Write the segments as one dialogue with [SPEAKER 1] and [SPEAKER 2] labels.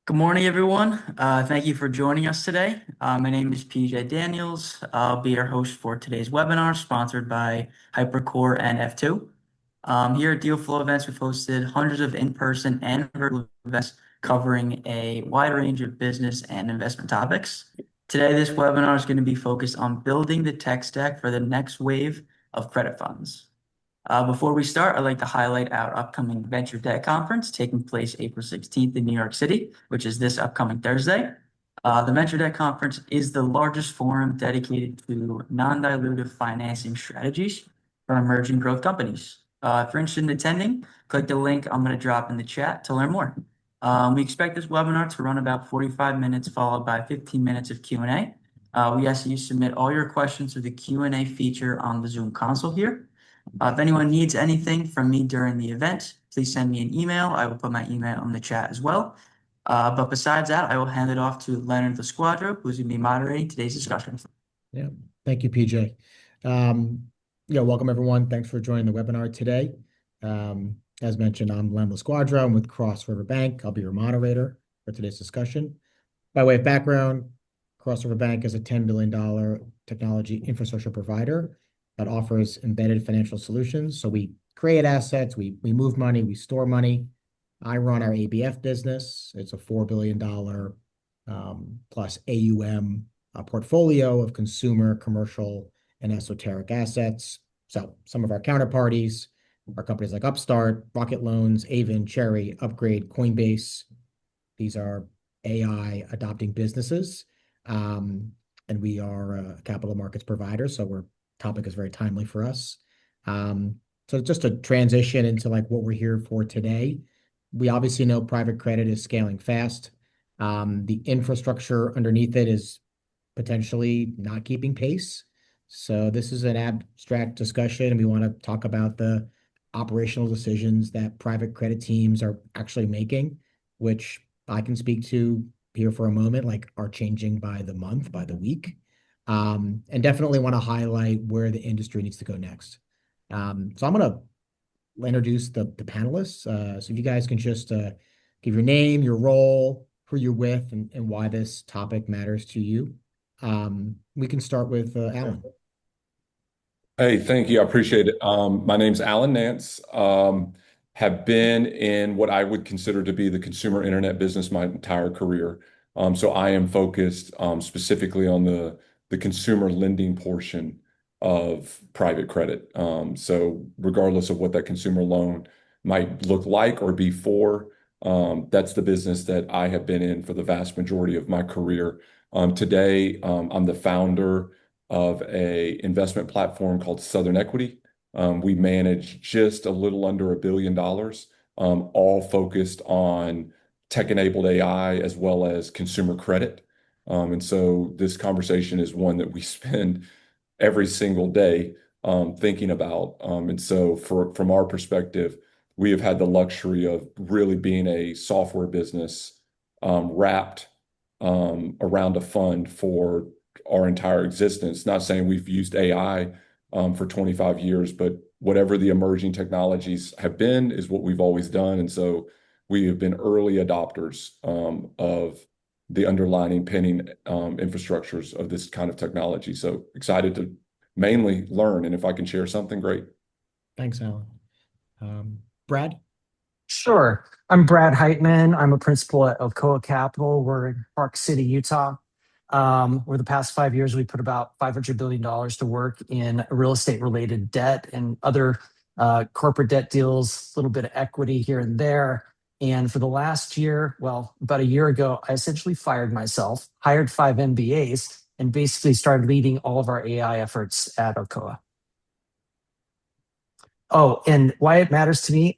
[SPEAKER 1] Good morning, everyone. Thank you for joining us today. My name is PJ Daniels. I'll be your host for today's webinar, sponsored by Hypercore and F2. Here at DealFlow Events, we've hosted hundreds of in-person and virtual events covering a wide range of business and investment topics. Today, this webinar is going to be focused on building the tech stack for the next wave of credit funds. Before we start, I'd like to highlight our upcoming Venture Debt Conference taking place April 16th in New York City, which is this upcoming Thursday. The Venture Debt Conference is the largest forum dedicated to non-dilutive financing strategies for emerging growth companies. If you're interested in attending, click the link I'm going to drop in the chat to learn more. We expect this webinar to run about 45 minutes, followed by 15 minutes of Q&A. We ask that you submit all your questions through the Q&A feature on the Zoom console here. If anyone needs anything from me during the event, please send me an email. I will put my email in the chat as well. But besides that, I will hand it off to Leonard Squadro, who's going to be moderating today's discussion.
[SPEAKER 2] Yeah, thank you, PJ. Welcome everyone. Thanks for joining the webinar today. As mentioned, I'm Len Squadro. I'm with Cross River Bank. I'll be your moderator for today's discussion. By way of background, Cross River Bank is a $10 billion technology infrastructure provider that offers embedded financial solutions. So we create assets, we move money, we store money. I run our ABF business. It's a $4 billion plus AUM portfolio of consumer, commercial, and esoteric assets. So some of our counterparties are companies like Upstart, Rocket Loans, Avon, Cherry, Upgrade, Coinbase. These are AI adopting businesses. And we are a capital markets provider, so topic is very timely for us. So just to transition into what we're here for today, we obviously know private credit is scaling fast. The infrastructure underneath it is potentially not keeping pace. So this is an abstract discussion, and we want to talk about the operational decisions that private credit teams are actually making, which I can speak to here for a moment, are changing by the month, by the week. And definitely want to highlight where the industry needs to go next. So I'm going to introduce the panelists. So if you guys can just give your name, your role, who you're with, and why this topic matters to you. We can start with Alan.
[SPEAKER 3] Hey, thank you. I appreciate it. My name's Alan Nance. Have been in what I would consider to be the consumer internet business my entire career. So I am focused specifically on the consumer lending portion of private credit. So regardless of what that consumer loan might look like or be for, that's the business that I have been in for the vast majority of my career. Today, I'm the founder of an investment platform called Southern Equity. We manage just a little under $1 billion, all focused on tech-enabled AI as well as consumer credit. And so this conversation is one that we spend every single day thinking about. And so from our perspective, we have had the luxury of really being a software business wrapped around a fund for our entire existence. Not saying we've used AI for 25 years, but whatever the emerging technologies have been is what we've always done. And so we have been early adopters of the underlying penning infrastructures of this kind of technology. So excited to mainly learn. And if I can share something, great.
[SPEAKER 2] Thanks, Alan. Brad?
[SPEAKER 4] Sure. I'm Brad Heitman. I'm a principal at Alcoa Capital. We're in Park City, Utah. Over the past 5 years, we put about $500 billion to work in real estate-related debt and other corporate debt deals, a little bit of equity here and there. And for the last year, well, about a year ago, I essentially fired myself, hired 5 MBAs, and basically started leading all of our AI efforts at Alcoa. Oh, and why it matters to me,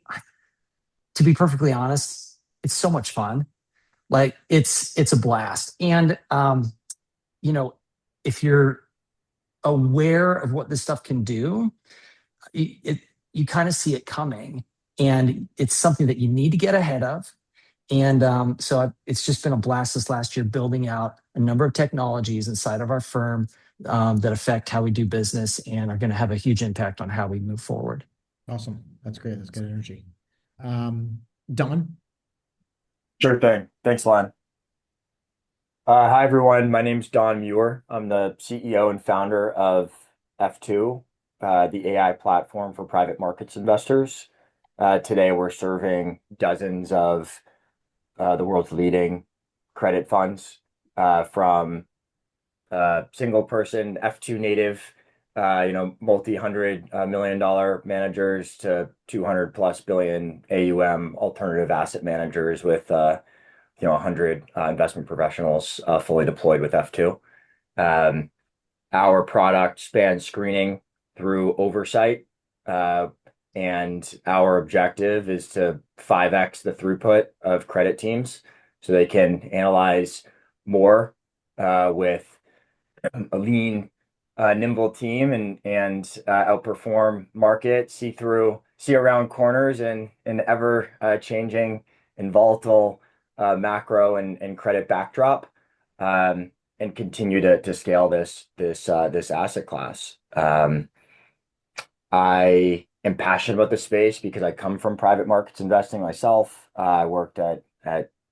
[SPEAKER 4] to be perfectly honest, it's so much fun. It's a blast. And if you're aware of what this stuff can do, you kind of see it coming, and it's something that you need to get ahead of. And so it's just been a blast this last year building out a number of technologies inside of our firm that affect how we do business and are going to have a huge impact on how we move forward.
[SPEAKER 2] Awesome. That's great. That's good energy. Don?
[SPEAKER 5] Sure thing. Thanks, Len. Hi, everyone. My name's Don Muir. I'm the CEO and founder of F2, the AI platform for private markets investors. Today, we're serving dozens of the world's leading credit funds, from single person F2 native, multi-hundred million dollar managers to 200 plus billion AUM alternative asset managers with 100 investment professionals fully deployed with F2. Um, our product spans screening through oversight, uh, and our objective is to 5x the throughput of credit teams so they can analyze more with a lean, nimble team and outperform market, see around corners and ever changing and volatile macro and credit backdrop, and continue to scale this asset class. I am passionate about the space because I come from private markets investing myself. I worked at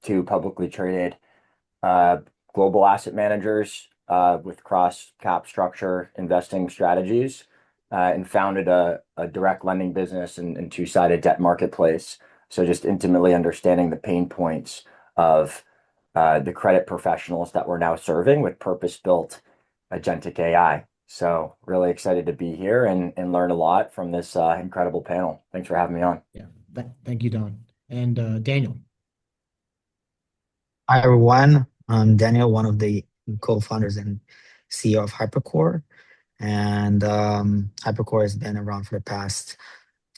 [SPEAKER 5] two publicly traded uh, global asset managers with cross cap structure investing strategies, and founded a direct lending business and two-sided debt marketplace. So just intimately understanding the pain points of the credit professionals that we're now serving with purpose-built agentic AI. So really excited to be here and learn a lot from this incredible panel. Thanks for having me on.
[SPEAKER 2] Yeah. Thank you, Don. And Daniel.
[SPEAKER 6] Hi, everyone. I'm Daniel, one of the co-founders and CEO of Hypercore. And Hypercore has been around for the past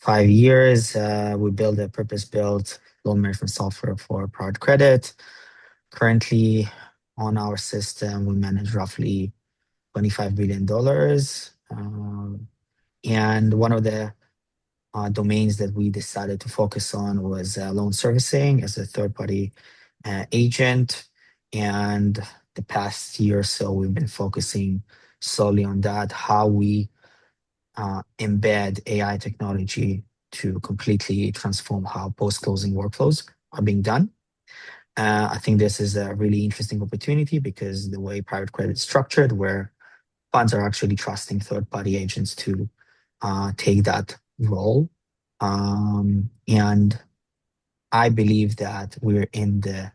[SPEAKER 6] 5 years. We built a purpose-built loan management software for private credit. Currently, on our system, we manage roughly $25 billion. And one of the domains that we decided to focus on was loan servicing as a third-party agent. And the past year or so, we've been focusing solely on that, how we embed AI technology to completely transform how post-closing workflows are being done. I think this is a really interesting opportunity because the way private credit is structured, where funds are actually trusting third-party agents to take that role. And I believe that we're in the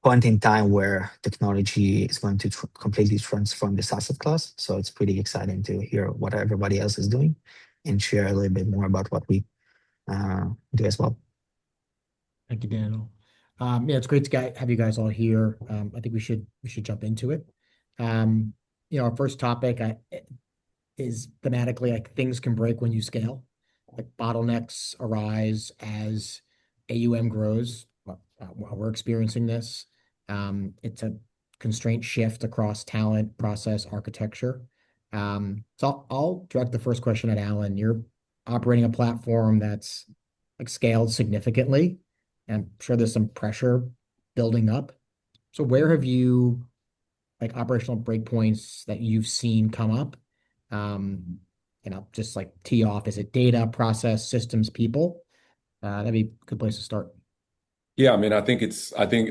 [SPEAKER 6] point in time where technology is going to completely transform this asset class. So it's pretty exciting to hear what everybody else is doing and share a little bit more about what we do as well.
[SPEAKER 2] Thank you, Daniel. Yeah, it's great to have you guys all here. I think we should jump into it. Our first topic is thematically like things can break when you scale. Like bottlenecks arise as AUM grows. We're experiencing this. It's a constraint shift across talent, process, architecture. So I'll direct the first question at Alan. You're operating a platform that's like scaled significantly, and I'm sure there's some pressure building up. So where have you like operational breakpoints that you've seen come up? Just like tee off, is it data, process, systems, people? That'd be a good place to start.
[SPEAKER 3] Yeah, I mean, I think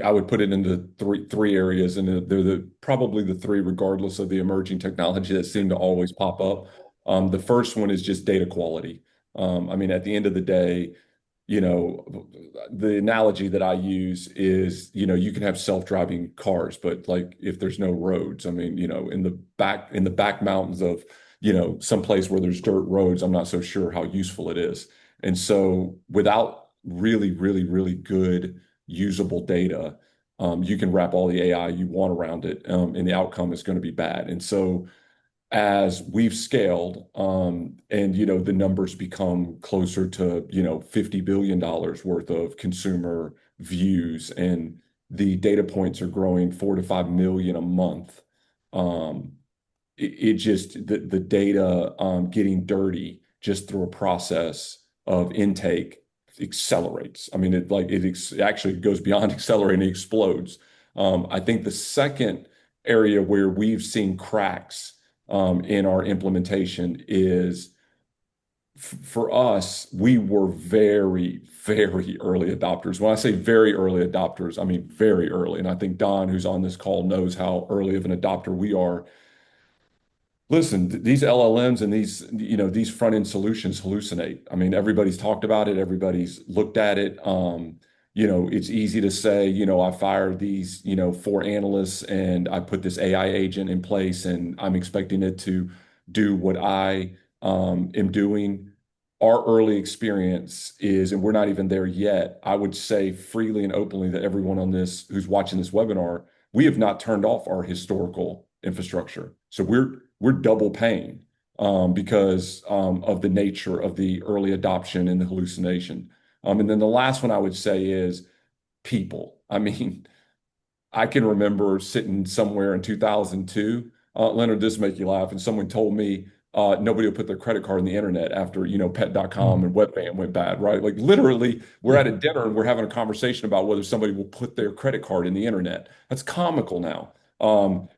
[SPEAKER 3] I would put it into three areas, and they're probably the three, regardless of the emerging technology that seem to always pop up. The first one is just data quality. I mean, at the end of the day, the analogy that I use is, you can have self-driving cars, but like if there's no roads, I mean, in the back mountains of, some place where there's dirt roads, I'm not so sure how useful it is. And so without really, really, really good usable data, you can wrap all the AI you want around it, and the outcome is going to be bad. And so as we've scaled, and the numbers become closer to $50 billion worth of consumer views, and the data points are growing 4 to 5 million a month. It just the data getting dirty just through a process of intake accelerates. I mean, it actually goes beyond accelerating, it explodes. I think the second area where we've seen cracks in our implementation is for us, we were very, very early adopters. When I say very early adopters, I mean very early. And I think Don, who's on this call, knows how early of an adopter we are. Listen, these LLMs and these front end solutions hallucinate. I mean, everybody's talked about it, everybody's looked at it. It's easy to say, I fired these, four analysts and I put this AI agent in place and I'm expecting it to do what I am doing. Our early experience is, and we're not even there yet, I would say freely and openly that everyone on this who's watching this webinar, we have not turned off our historical infrastructure. So we're double paying because of the nature of the early adoption and the hallucination. And then the last one I would say is people. I mean, I can remember sitting somewhere in 2002. Leonard, this make you laugh, and someone told me nobody would put their credit card in the internet after pet.com and webvan went bad, right? Like literally, we're at a dinner and we're having a conversation about whether somebody will put their credit card in the internet. That's comical now.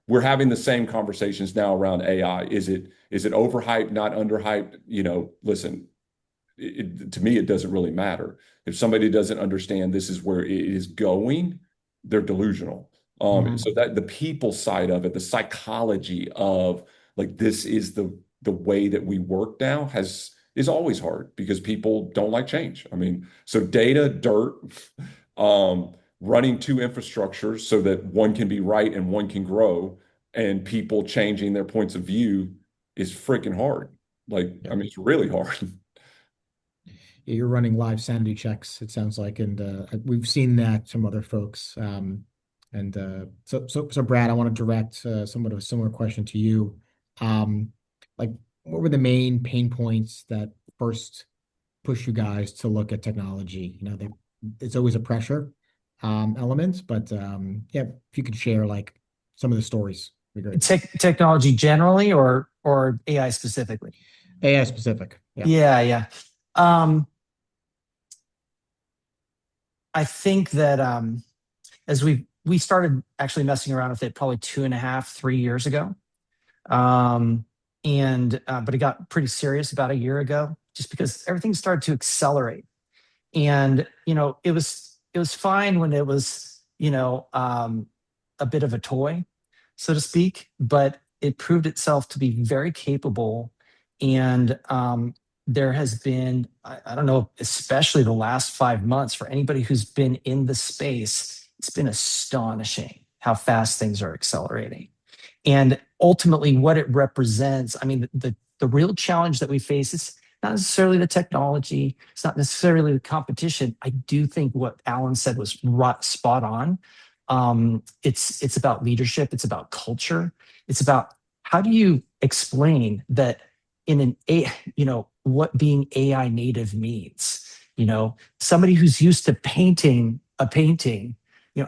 [SPEAKER 3] We're having the same conversations now around AI. Is it overhyped, not underhyped? Listen, to me, it doesn't really matter. If somebody doesn't understand this is where it is going, they're delusional. So that the people side of it, the psychology of like this is the way that we work now is always hard because people don't like change. I mean, so data, dirt, running two infrastructures so that one can be right and one can grow, and people changing their points of view is freaking hard. Like, I mean, it's really hard.
[SPEAKER 2] You're running live sanity checks, it sounds like, and we've seen that from other folks. So Brad, I want to direct somewhat of a similar question to you. Like, what were the main pain points that first push you guys to look at technology? It's always a pressure element, but yeah, if you could share like some of the stories, it'd be great.
[SPEAKER 4] Technology generally, or AI specifically?
[SPEAKER 2] AI specific.
[SPEAKER 4] Yeah. I think that as we started actually messing around with it probably 2.5, 3 years ago. But it got pretty serious about a year ago, just because everything started to accelerate. And it was fine when it was a bit of a toy, so to speak, but it proved itself to be very capable. And there has been, I don't know, especially the last 5 months, for anybody who's been in the space, it's been astonishing how fast things are accelerating. And ultimately, what it represents, I mean, the real challenge that we face is not necessarily the technology, it's not necessarily the competition. I do think what Alan said was spot on. It's about leadership, it's about culture, it's about how do you explain that in what being AI native means. Somebody who's used to painting a painting,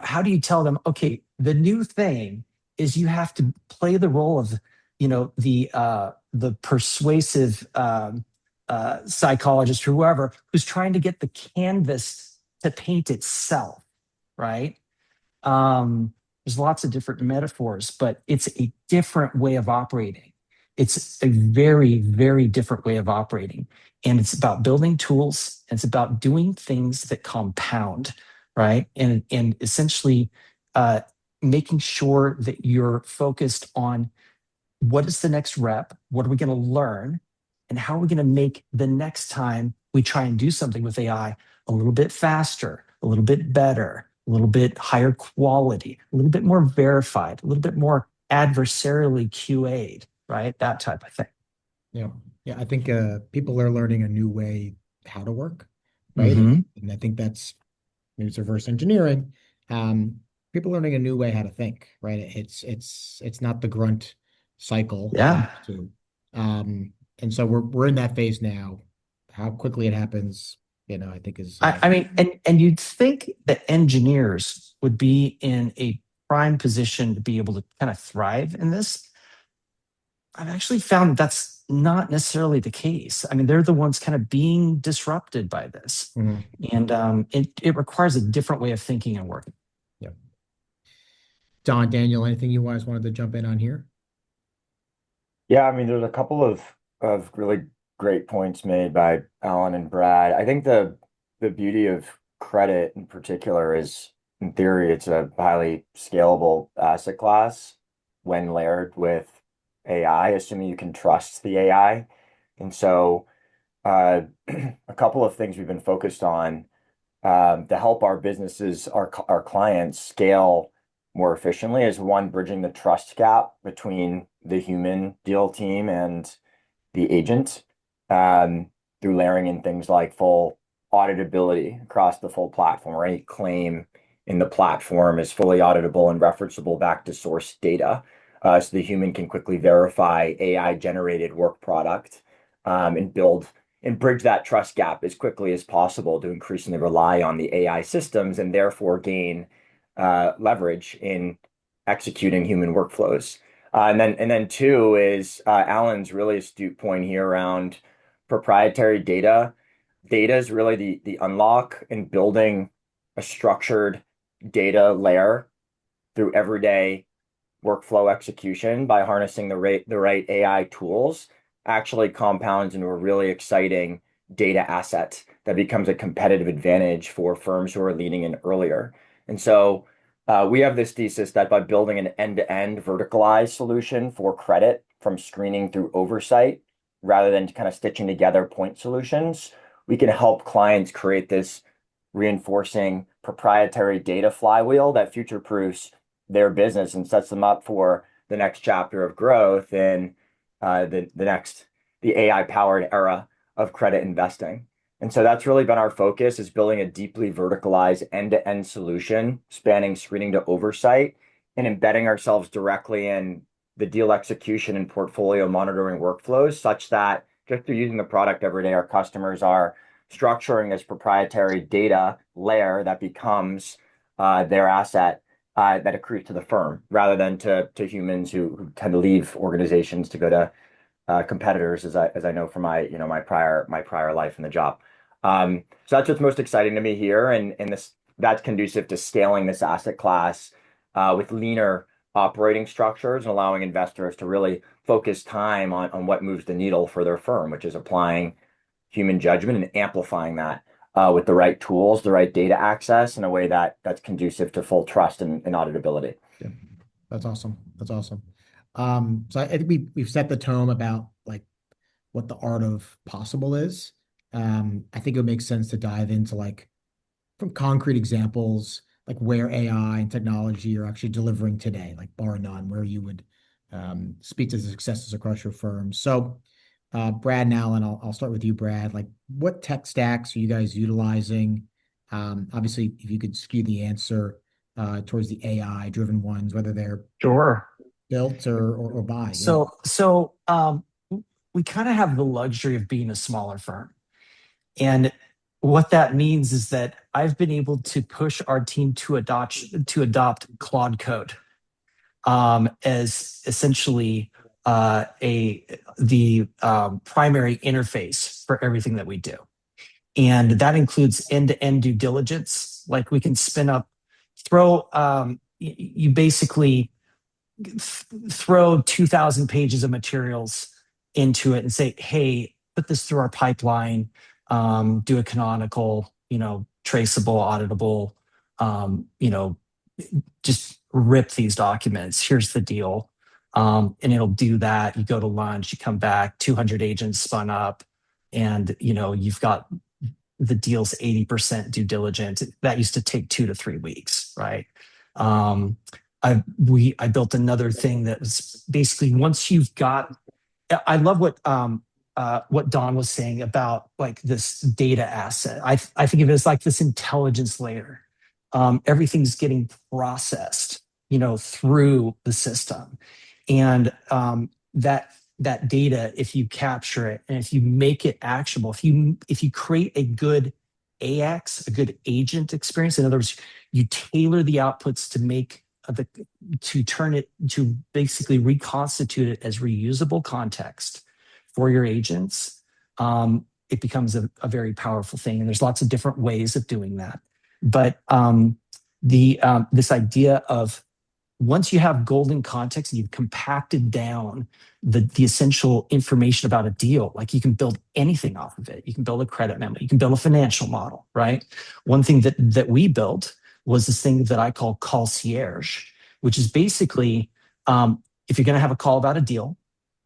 [SPEAKER 4] how do you tell them, okay, the new thing is you have to play the role of the persuasive psychologist or whoever who's trying to get the canvas to paint itself, right? There's lots of different metaphors, but it's a different way of operating. It's a very, very different way of operating. And it's about building tools. And it's about doing things that compound, right? And essentially making sure that you're focused on what is the next rep, what are we going to learn, and how are we going to make the next time we try and do something with AI a little bit faster, a little bit better, a little bit higher quality, a little bit more verified, a little bit more adversarially QA'd, right? That type of thing.
[SPEAKER 2] Yeah. I think people are learning a new way how to work, right? And I think that's maybe it's reverse engineering. People learning a new way how to think, right? It's not the grunt cycle.
[SPEAKER 4] Yeah.
[SPEAKER 2] And so we're in that phase now. How quickly it happens, I think is.
[SPEAKER 4] I mean, and you'd think that engineers would be in a prime position to be able to kind of thrive in this. I've actually found that's not necessarily the case. I mean, they're the ones kind of being disrupted by this, and it requires a different way of thinking and working.
[SPEAKER 2] Yeah. Don, Daniel, anything you guys wanted to jump in on here?
[SPEAKER 5] Yeah, I mean, there's a couple of really great points made by Alan and Brad. I think the beauty of credit in particular is, in theory, it's a highly scalable asset class when layered with AI, assuming you can trust the AI. And so, uh, a couple of things we've been focused on to help our businesses, our clients scale more efficiently is one, bridging the trust gap between the human deal team and the agent through layering in things like full auditability across the full platform, or any claim in the platform is fully auditable and referenceable back to source data. So the human can quickly verify AI generated work product and build and bridge that trust gap as quickly as possible to increasingly rely on the AI systems and therefore gain leverage in executing human workflows. And then two is Alan's really astute point here around proprietary data. Data is really the unlock in building a structured data layer through everyday workflow execution by harnessing the right AI tools actually compounds into a really exciting data asset that becomes a competitive advantage for firms who are leaning in earlier. And so we have this thesis that by building an end-to-end verticalized solution for credit from screening through oversight, rather than kind of stitching together point solutions, we can help clients create this reinforcing proprietary data flywheel that future-proofs their business and sets them up for the next chapter of growth in the AI-powered era of credit investing. And so that's really been our focus, is building a deeply verticalized end-to-end solution spanning screening to oversight and embedding ourselves directly in the deal execution and portfolio monitoring workflows, such that just through using the product every day, our customers are structuring this proprietary data layer that becomes their asset that accrues to the firm, rather than to humans who tend to leave organizations to go to competitors, as I know from my prior life in the job. So that's what's most exciting to me here, and that's conducive to scaling this asset class with leaner operating structures and allowing investors to really focus time on what moves the needle for their firm, which is applying human judgment and amplifying that with the right tools, the right data access in a way that's conducive to full trust and auditability.
[SPEAKER 2] Yeah, that's awesome. That's awesome. So I think we've set the tone about like what the art of possible is. I think it would make sense to dive into like from concrete examples, like where AI and technology are actually delivering today, like bar none, where you would speak to the successes across your firm. So, Brad and Alan, I'll start with you, Brad. Like, what tech stacks are you guys utilizing? Obviously, if you could skew the answer towards the AI-driven ones, whether they're
[SPEAKER 4] Sure.
[SPEAKER 2] built or buy.
[SPEAKER 4] So we kind of have the luxury of being a smaller firm. And what that means is that I've been able to push our team to adopt Claude Code as essentially the primary interface for everything that we do. And that includes end-to-end due diligence. Like we can you basically throw 2,000 pages of materials into it and say, hey, put this through our pipeline, do a canonical, traceable, auditable, just rip these documents. Here's the deal. And it'll do that. You go to lunch, you come back, 200 agents spun up, and you've got the deal's 80% due diligence. That used to take 2 to 3 weeks, right? I built another thing that was basically once you've got. I love what Don was saying about like this data asset. I think of it as like this intelligence layer. Everything's getting processed, through the system, and that data, if you capture it and if you make it actionable, if you create a good AX, a good agent experience, in other words, you tailor the outputs to turn it to basically reconstitute it as reusable context for your agents, it becomes a very powerful thing. And there's lots of different ways of doing that. But this idea of once you have golden context and you've compacted down the essential information about a deal, like you can build anything off of it. You can build a credit memo, you can build a financial model, right? One thing that we built was this thing that I call concierge, which is basically if you're going to have a call about a deal,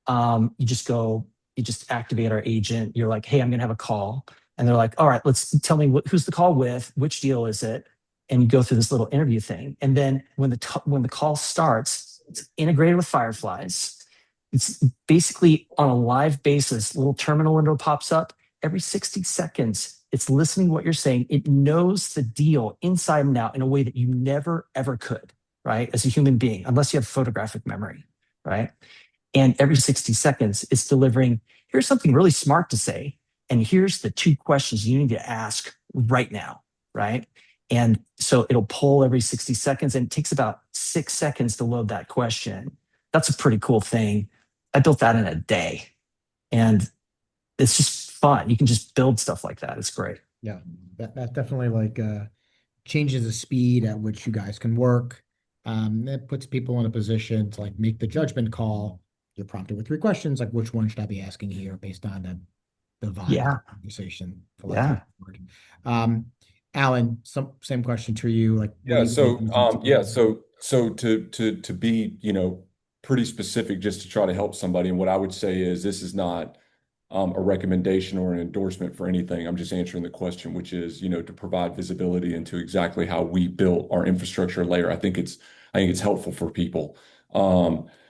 [SPEAKER 4] you just activate our agent. You're like, hey, I'm going to have a call. And they're like, all right, tell me who's the call with, which deal is it? And you go through this little interview thing. And then when the call starts, it's integrated with Fireflies. It's basically on a live basis, little terminal window pops up. Every 60 seconds, it's listening to what you're saying. It knows the deal inside and out in a way that you never, ever could, right? As a human being, unless you have photographic memory, right? And every 60 seconds, it's delivering, here's something really smart to say. And here's the 2 questions you need to ask right now, right? And so it'll pull every 60 seconds, and it takes about 6 seconds to load that question. That's a pretty cool thing. I built that in a day. And it's just fun. You can just build stuff like that. It's great.
[SPEAKER 2] Yeah, that definitely like changes the speed at which you guys can work. It puts people in a position to like make the judgment call. You're prompted with 3 questions, like which one should I be asking here based on the vibe of the conversation. For lack of a word. Alan, same question to you. Like,
[SPEAKER 3] so to be, pretty specific, just to try to help somebody. And what I would say is this is not a recommendation or an endorsement for anything. I'm just answering the question, which is, to provide visibility into exactly how we built our infrastructure layer. I think it's helpful for people.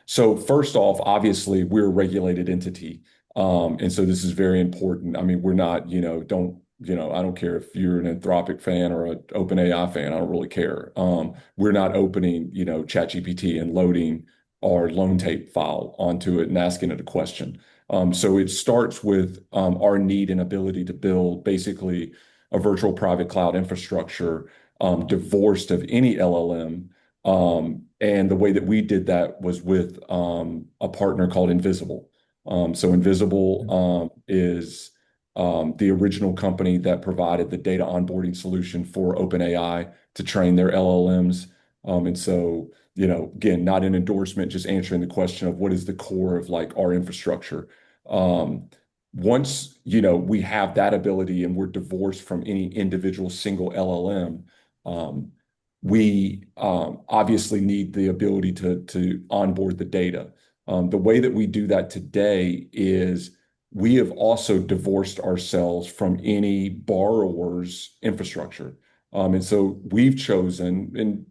[SPEAKER 3] So first off, obviously, we're a regulated entity. And so this is very important. I mean, we're not, I don't care if you're an Anthropic fan or an OpenAI fan. I don't really care. We're not opening, ChatGPT and loading our loan tape file onto it and asking it a question. So it starts with our need and ability to build basically a virtual private cloud infrastructure divorced of any LLM. And the way that we did that was with a partner called Invisible. So Invisible is the original company that provided the data onboarding solution for OpenAI to train their LLMs. And so, again, not an endorsement, just answering the question of what is the core of like our infrastructure. Once, we have that ability and we're divorced from any individual single LLM, we obviously need the ability to onboard the data. The way that we do that today is we have also divorced ourselves from any borrower's infrastructure. And so we've chosen, and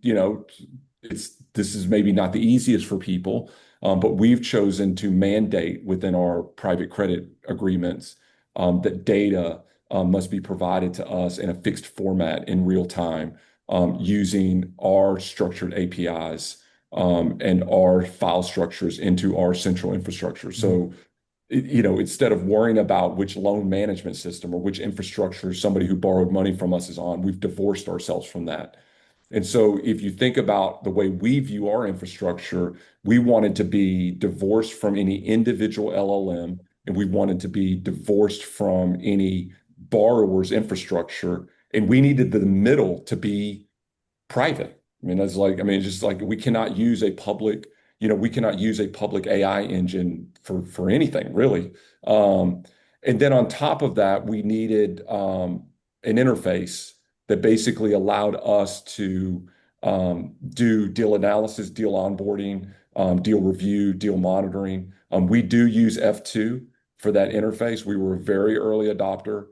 [SPEAKER 3] this is maybe not the easiest for people, but we've chosen to mandate within our private credit agreements that data must be provided to us in a fixed format in real time using our structured APIs and our file structures into our central infrastructure. So, instead of worrying about which loan management system or which infrastructure somebody who borrowed money from us is on, we've divorced ourselves from that. And so if you think about the way we view our infrastructure, we wanted to be divorced from any individual LLM, and we wanted to be divorced from any borrower's infrastructure, and we needed the middle to be private. It's just like we cannot use a public, AI engine for anything really. And then on top of that, we needed an interface that basically allowed us to do deal analysis, deal onboarding, deal review, deal monitoring. We do use F2 for that interface. We were a very early adopter.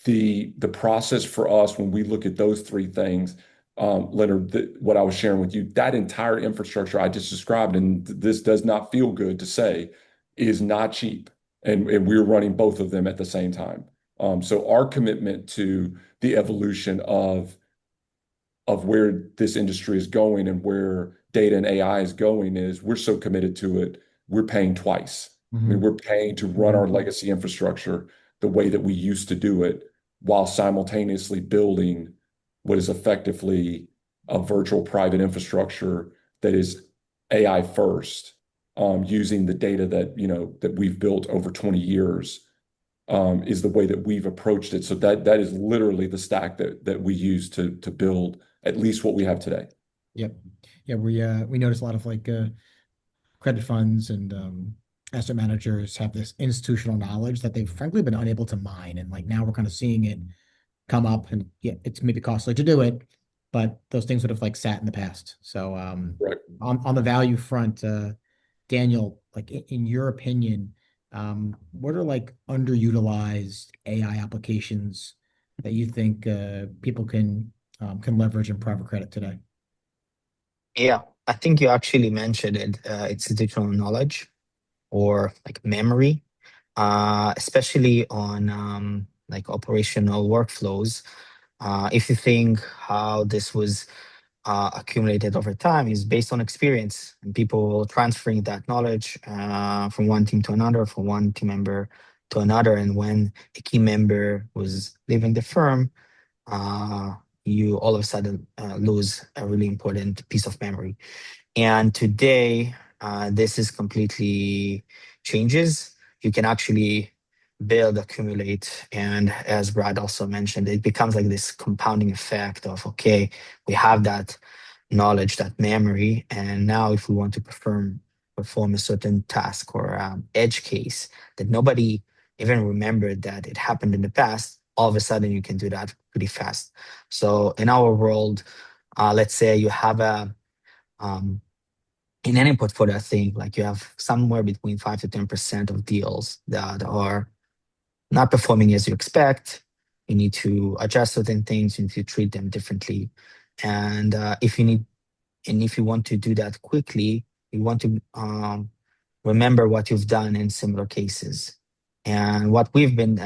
[SPEAKER 3] The process for us when we look at those 3 things, Leonard, what I was sharing with you, that entire infrastructure I just described, and this does not feel good to say, is not cheap. And we're running both of them at the same time. So our commitment to the evolution of where this industry is going and where data and AI is going is we're so committed to it, we're paying twice. I mean, we're paying to run our legacy infrastructure the way that we used to do it while simultaneously building what is effectively a virtual private infrastructure that is AI first, using the data that we've built over 20 years. Is the way that we've approached it. So that is literally the stack that we use to build at least what we have today.
[SPEAKER 2] Yep. Yeah, we notice a lot of credit funds and asset managers have this institutional knowledge that they've frankly been unable to mine. And like now we're kind of seeing it come up, and yeah, it's maybe costly to do it, but those things would have like sat in the past. So
[SPEAKER 3] Right.
[SPEAKER 2] on the value front, Daniel, like in your opinion, what are like underutilized AI applications that you think people can leverage in private credit today?
[SPEAKER 6] Yeah, I think you actually mentioned it, institutional knowledge or like memory, especially on like operational workflows. If you think how this was accumulated over time is based on experience and people transferring that knowledge from one team to another, from one team member to another. And when a key member was leaving the firm, uh, you all of a sudden lose a really important piece of memory. And today, this is completely changes. You can actually build, accumulate, and as Brad also mentioned, it becomes like this compounding effect of, okay, we have that knowledge, that memory, and now if we want to perform a certain task or edge case that nobody even remembered that it happened in the past, all of a sudden you can do that pretty fast. So in our world, let's say you have a um, in any portfolio, I think like you have somewhere between 5 to 10% of deals that are not performing as you expect. You need to adjust certain things. You need to treat them differently. And if you want to do that quickly, you want to remember what you've done in similar cases. And what we've been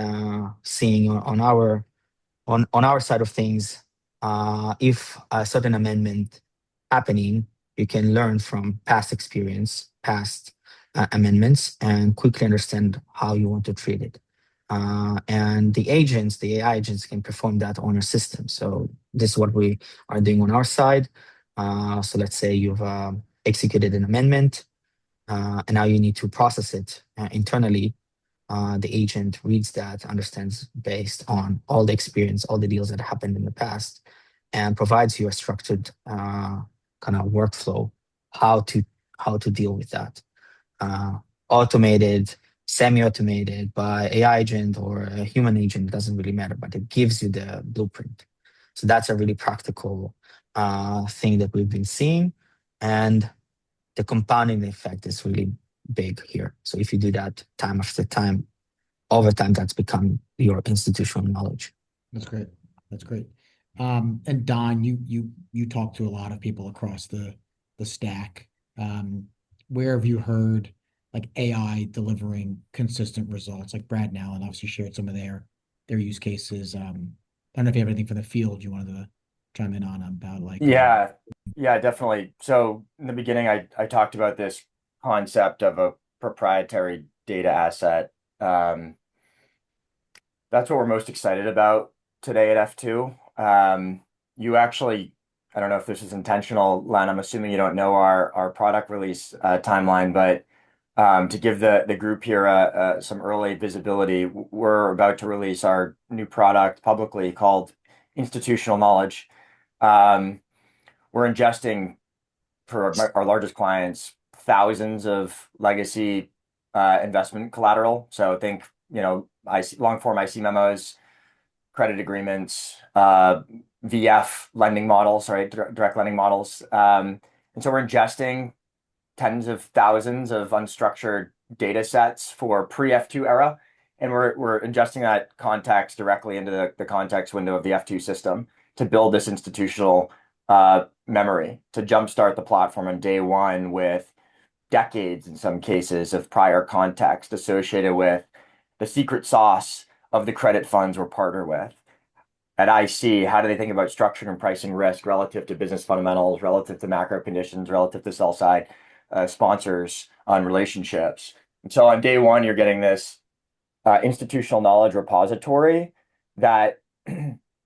[SPEAKER 6] seeing on our side of things, if a certain amendment happening, you can learn from past experience, past amendments, and quickly understand how you want to treat it. And the AI agents can perform that on our system. So this is what we are doing on our side. So let's say you've executed an amendment, and now you need to process it internally. The agent reads that, understands based on all the experience, all the deals that happened in the past, and provides you a structured kind of workflow how to how to deal with that. Uh, Automated, semi-automated by AI agent or a human agent, it doesn't really matter, but it gives you the blueprint. So that's a really practical thing that we've been seeing, and the compounding effect is really big here. So if you do that time after time, over time, that's become your institutional knowledge.
[SPEAKER 2] That's great. That's great. And Don, you talk to a lot of people across the stack. Um, where have you heard like AI delivering consistent results? Like Brad and Allen obviously shared some of their use cases. I don't know if you have anything from the field you wanted to chime in on about
[SPEAKER 5] Yeah, yeah, definitely. So in the beginning, I talked about this concept of a proprietary data asset. Um, that's what we're most excited about today at F2. You actually, I don't know if this is intentional, Len. I'm assuming you don't know our product release timeline, but to give the group here some early visibility, we're about to release our new product publicly called Institutional Knowledge. Um, we're ingesting for our largest clients thousands of legacy investment collateral. So think, long form IC memos, credit agreements, VF lending models, right? Direct lending models. And so we're ingesting tens of thousands of unstructured data sets for pre-F2 era. And we're ingesting that context directly into the context window of the F2 system to build this institutional memory, to jumpstart the platform on day one with decades, in some cases, of prior context associated with the secret sauce of the credit funds we're partnered with. At IC, how do they think about structuring and pricing risk relative to business fundamentals, relative to macro conditions, relative to sell side sponsors on relationships? And so on day one, you're getting this institutional knowledge repository that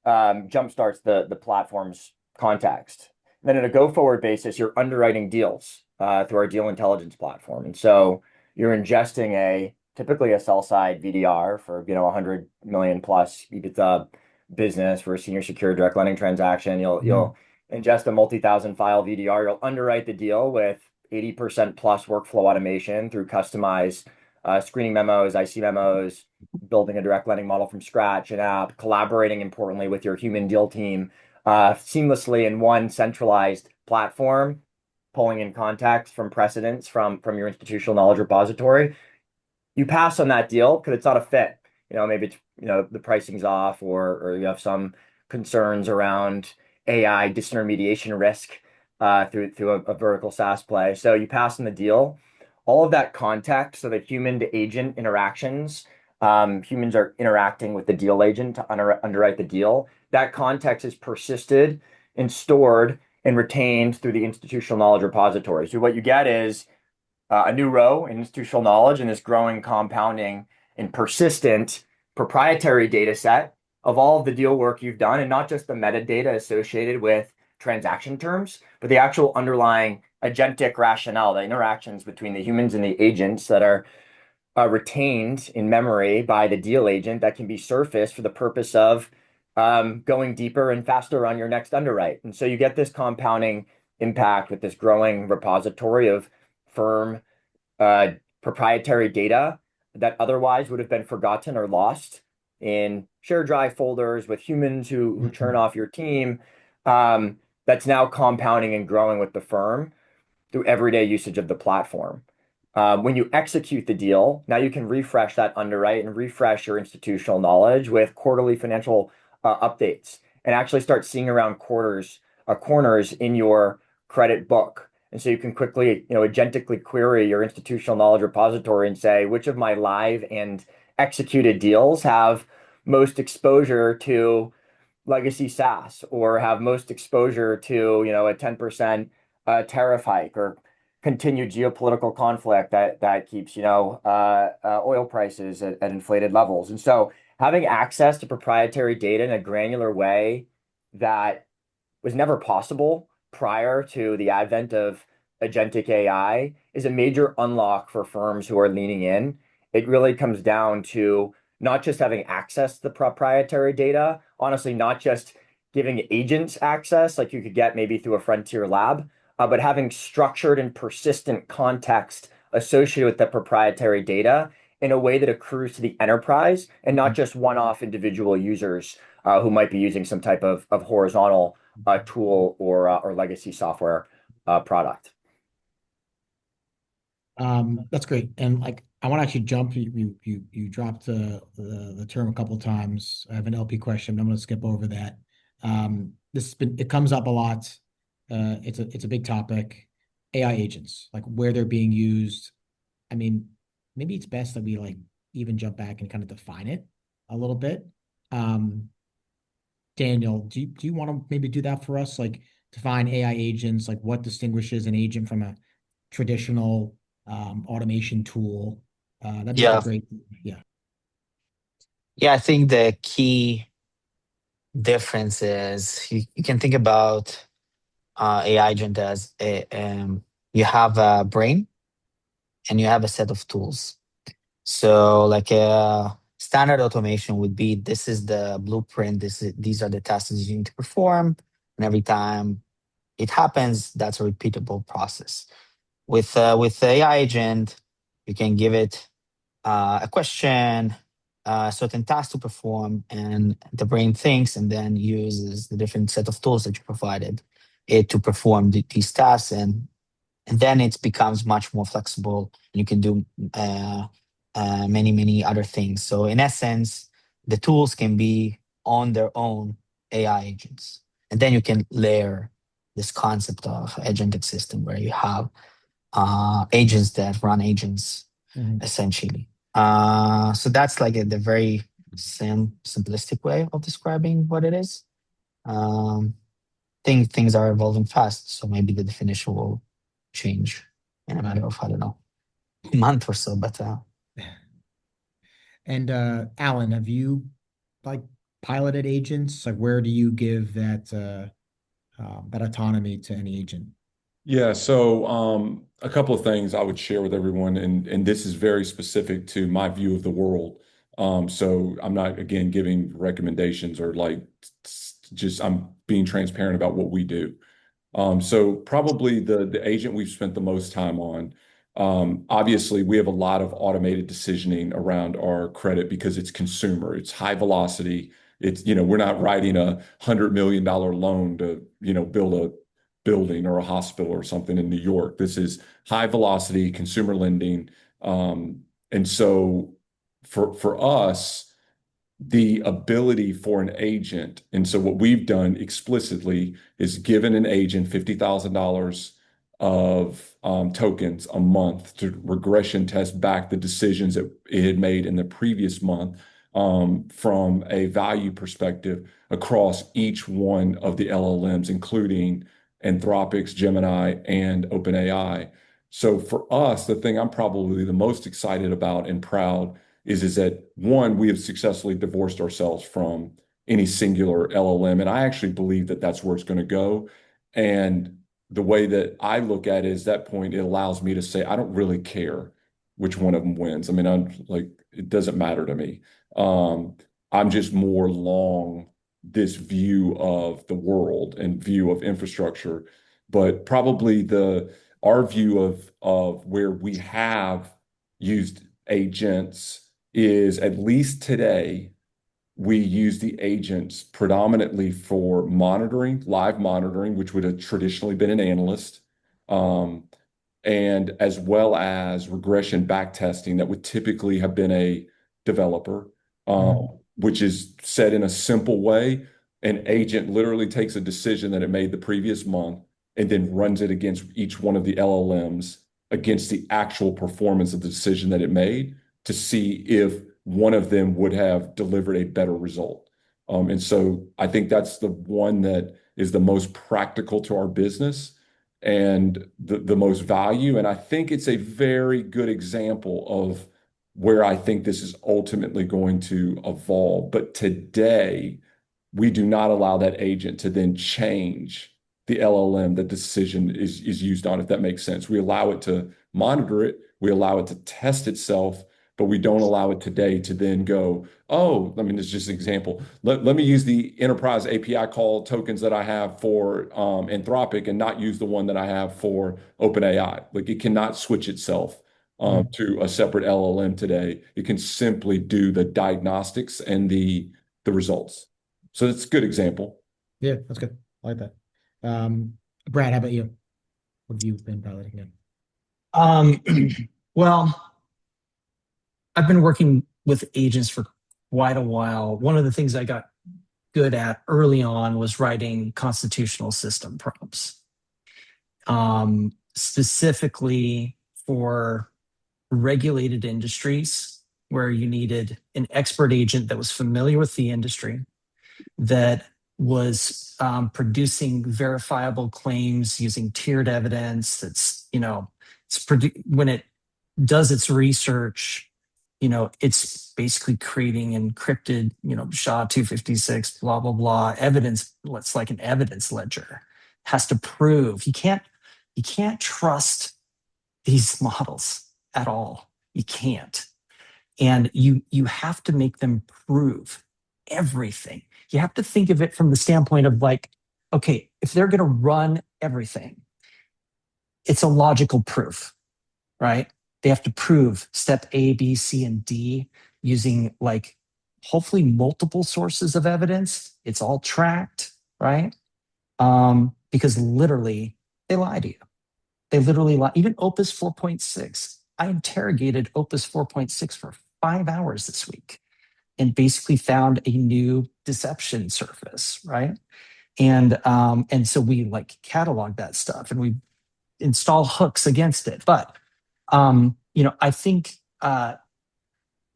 [SPEAKER 5] jumpstarts the platform's context. And then on a go-forward basis, you're underwriting deals through our deal intelligence platform. And so you're ingesting typically a sell-side VDR for 100 million plus EBITDA business for a senior secured direct lending transaction. You'll ingest a multi-thousand file VDR. You'll underwrite the deal with 80% plus workflow automation through customized screening memos, IC memos, building a direct lending model from scratch, an app, collaborating importantly with your human deal team seamlessly in one centralized platform, pulling in context from precedents from your institutional knowledge repository. You pass on that deal because it's not a fit. Maybe it's, the pricing's off, or you have some concerns around AI disintermediation risk through a vertical SaaS play. So you pass on the deal. All of that context, so the human to agent interactions, humans are interacting with the deal agent to underwrite the deal. That context is persisted and stored and retained through the institutional knowledge repository. So what you get is a new row in institutional knowledge and this growing, compounding, and persistent proprietary data set of all of the deal work you've done, and not just the metadata associated with transaction terms, but the actual underlying agentic rationale, the interactions between the humans and the agents that are retained in memory by the deal agent that can be surfaced for the purpose of going deeper and faster on your next underwrite. And so you get this compounding impact with this growing repository of firm proprietary data that otherwise would have been forgotten or lost in shared drive folders with humans who turn off your team. That's now compounding and growing with the firm through everyday usage of the platform. When you execute the deal, now you can refresh that underwrite and refresh your institutional knowledge with quarterly financial updates, and actually start seeing around corners in your credit book. And so you can quickly, agentically query your institutional knowledge repository and say, which of my live and executed deals have most exposure to legacy SaaS, or have most exposure to, a 10% tariff hike, or continued geopolitical conflict that keeps, oil prices at inflated levels. And so having access to proprietary data in a granular way that was never possible prior to the advent of agentic AI is a major unlock for firms who are leaning in. It really comes down to not just having access to the proprietary data, honestly, not just giving agents access like you could get maybe through a frontier lab, but having structured and persistent context associated with the proprietary data in a way that accrues to the enterprise and not just one-off individual users who might be using some type of horizontal tool or legacy software product.
[SPEAKER 2] That's great. And I want to actually jump. You dropped the term a couple of times. I have an LP question, but I'm going to skip over that. It comes up a lot. It's a big topic. AI agents, like where they're being used. I mean, maybe it's best that we even jump back and kind of define it a little bit. Daniel, do you want to maybe do that for us? Define AI agents, what distinguishes an agent from a traditional automation tool. That'd be great. Yeah.
[SPEAKER 6] Yeah, I think the key difference is you can think about AI agent as you have a brain and you have a set of tools. So a standard automation would be, this is the blueprint, these are the tasks you need to perform, and every time it happens, that's a repeatable process. With AI agent, you can give it a question, a certain task to perform, and the brain thinks and then uses the different set of tools that you provided it to perform these tasks, and then it becomes much more flexible, and you can do many other things. So in essence, the tools can be on their own AI agents, and then you can layer this concept of agentic system where you have agents that run agents, essentially. So that's the very simplistic way of describing what it is. Things are evolving fast, so maybe the definition will change in a matter of, I don't know, a month or so. But
[SPEAKER 2] And Alan, have you piloted agents? Where do you give that autonomy to any agent?
[SPEAKER 3] Yeah, so a couple of things I would share with everyone, and this is very specific to my view of the world. So I'm not, again, giving recommendations or I'm being transparent about what we do. So probably the agent we've spent the most time on, obviously we have a lot of automated decisioning around our credit because it's consumer, it's high velocity. It's, we're not writing $100 million loan to, build a building or a hospital or something in New York. This is high velocity consumer lending. And so for us, the ability for an agent. And so what we've done explicitly is given an agent $50,000 of tokens a month to regression test back the decisions that it had made in the previous month from a value perspective across each one of the LLMs, including Anthropic's, Gemini, and OpenAI. So for us, the thing I'm probably the most excited about and proud is that one, we have successfully divorced ourselves from any singular LLM. And I actually believe that that's where it's going to go. And the way that I look at it is that point, it allows me to say, I don't really care which one of them wins. I mean, I'm like, it doesn't matter to me. I'm just more long this view of the world and view of infrastructure, but probably our view of where we have used agents is, at least today, we use the agents predominantly for monitoring, live monitoring, which would have traditionally been an analyst, and as well as regression back testing that would typically have been a developer, which is said in a simple way. An agent literally takes a decision that it made the previous month and then runs it against each one of the LLMs against the actual performance of the decision that it made to see if one of them would have delivered a better result. And so I think that's the one that is the most practical to our business and the most value. And I think it's a very good example of where I think this is ultimately going to evolve. But today, we do not allow that agent to then change the LLM that the decision is used on, if that makes sense. We allow it to monitor it, we allow it to test itself, but we don't allow it today to then go, oh, I mean, it's just an example. Let me use the enterprise API call tokens that I have for Anthropic and not use the one that I have for OpenAI. Like, it cannot switch itself to a separate LLM today. It can simply do the diagnostics and the results. So that's a good example.
[SPEAKER 2] Yeah, that's good. I like that. Brad, how about you? What have you been piloting in?
[SPEAKER 4] Well, I've been working with agents for quite a while. One of the things I got good at early on was writing constitutional system prompts, specifically for regulated industries where you needed an expert agent that was familiar with the industry, that was producing verifiable claims using tiered evidence. That's, when it does its research, it's basically creating encrypted, SHA-256, blah, blah, blah, evidence. It's like an evidence ledger. Has to prove. You can't trust these models at all. You can't. And you have to make them prove everything. You have to think of it from the standpoint of like, okay, if they're going to run everything, it's a logical proof, right? They have to prove step A, B, C, and D using like hopefully multiple sources of evidence. It's all tracked, right? Because literally they lie to you. They literally lie. Even Opus 4.6. I interrogated Opus 4.6 for 5 hours this week and basically found a new deception surface, right? And so we like catalog that stuff and we install hooks against it. But I think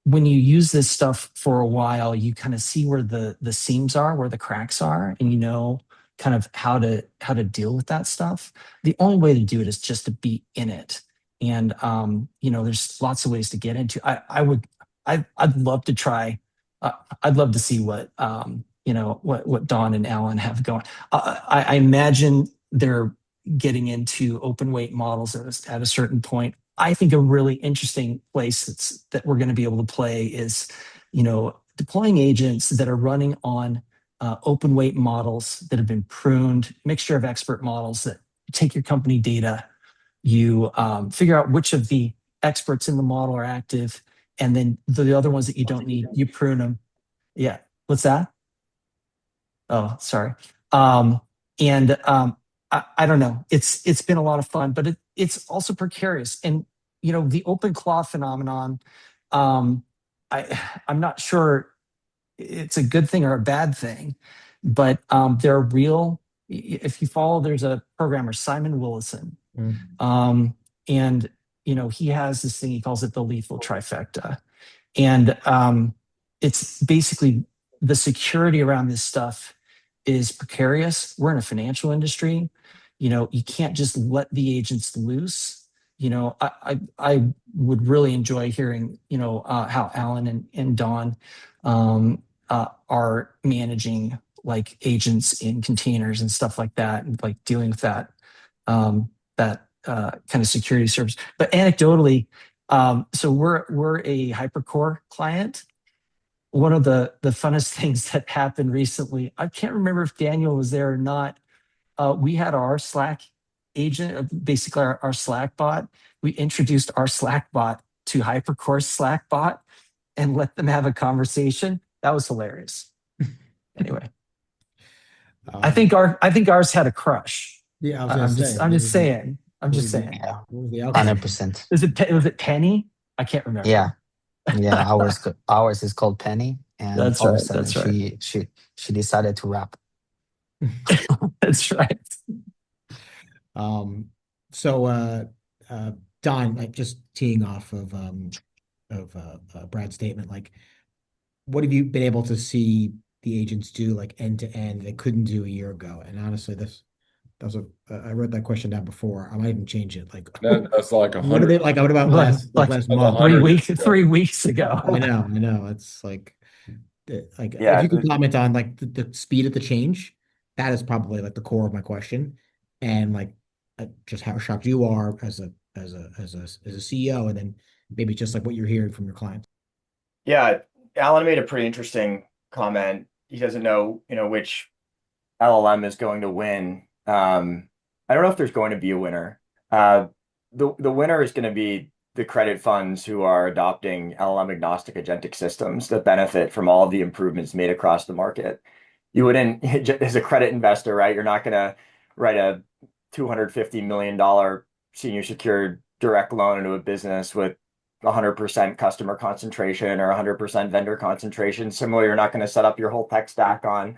[SPEAKER 4] when you use this stuff for a while, you kind of see where the seams are, where the cracks are, and kind of how to deal with that stuff. The only way to do it is just to be in it. And there's lots of ways to get into. I'd love to try. I'd love to see what what Don and Alan have going. I imagine they're getting into open weight models at a certain point. I think a really interesting place that we're going to be able to play is, deploying agents that are running on open weight models that have been pruned, mixture of expert models that take your company data, you figure out which of the experts in the model are active, and then the other ones that you don't need, you prune them. Yeah. What's that? Oh, sorry. And I don't know. It's been a lot of fun, but it's also precarious. And the open claw phenomenon, um, I'm not sure it's a good thing or a bad thing, but there are real. If you follow, there's a programmer, Simon Willison, and he has this thing he calls it the lethal trifecta, and it's basically the security around this stuff is precarious. We're in a financial industry. You can't just let the agents loose. I would really enjoy hearing, how Alan and Don are managing like agents in containers and stuff like that, and like dealing with that kind of security service. But anecdotally, so we're a Hypercore client. One of the funnest things that happened recently, I can't remember if Daniel was there or not. We had our Slack agent, basically our Slack bot. We introduced our Slack bot to Hypercore's Slack bot and let them have a conversation. That was hilarious. Anyway, I think ours had a crush.
[SPEAKER 2] Yeah, I was gonna say.
[SPEAKER 4] I'm just saying.
[SPEAKER 6] Yeah,
[SPEAKER 2] What was the outcome?
[SPEAKER 6] 100%.
[SPEAKER 4] Was it Penny? I can't remember.
[SPEAKER 6] Yeah, yeah. Ours is called Penny, and
[SPEAKER 4] That's
[SPEAKER 6] all of a
[SPEAKER 4] right.
[SPEAKER 6] sudden
[SPEAKER 4] That's right.
[SPEAKER 6] she decided to rap.
[SPEAKER 4] That's right.
[SPEAKER 2] So Don, like just teeing off of Brad's statement, like what have you been able to see the agents do like end to end they couldn't do a year ago? And honestly, I wrote that question down before. I might even change it. Like
[SPEAKER 3] That's like
[SPEAKER 2] what are they like? What about last
[SPEAKER 3] That's
[SPEAKER 2] month?
[SPEAKER 3] 100
[SPEAKER 4] 3 weeks ago.
[SPEAKER 2] I know. It's like
[SPEAKER 5] Yeah,
[SPEAKER 2] if you could comment on like the speed of the change, that is probably like the core of my question, and like just how shocked you are as a CEO, and then maybe just like what you're hearing from your clients.
[SPEAKER 5] yeah. Alan made a pretty interesting comment. He doesn't know, which LLM is going to win. I don't know if there's going to be a winner. Uh, the winner is going to be the credit funds who are adopting LLM agnostic agentic systems that benefit from all of the improvements made across the market. You wouldn't, as a credit investor, right? You're not going to write a $250 million senior secured direct loan into a business with 100% customer concentration or 100% vendor concentration. Similarly, you're not going to set up your whole tech stack on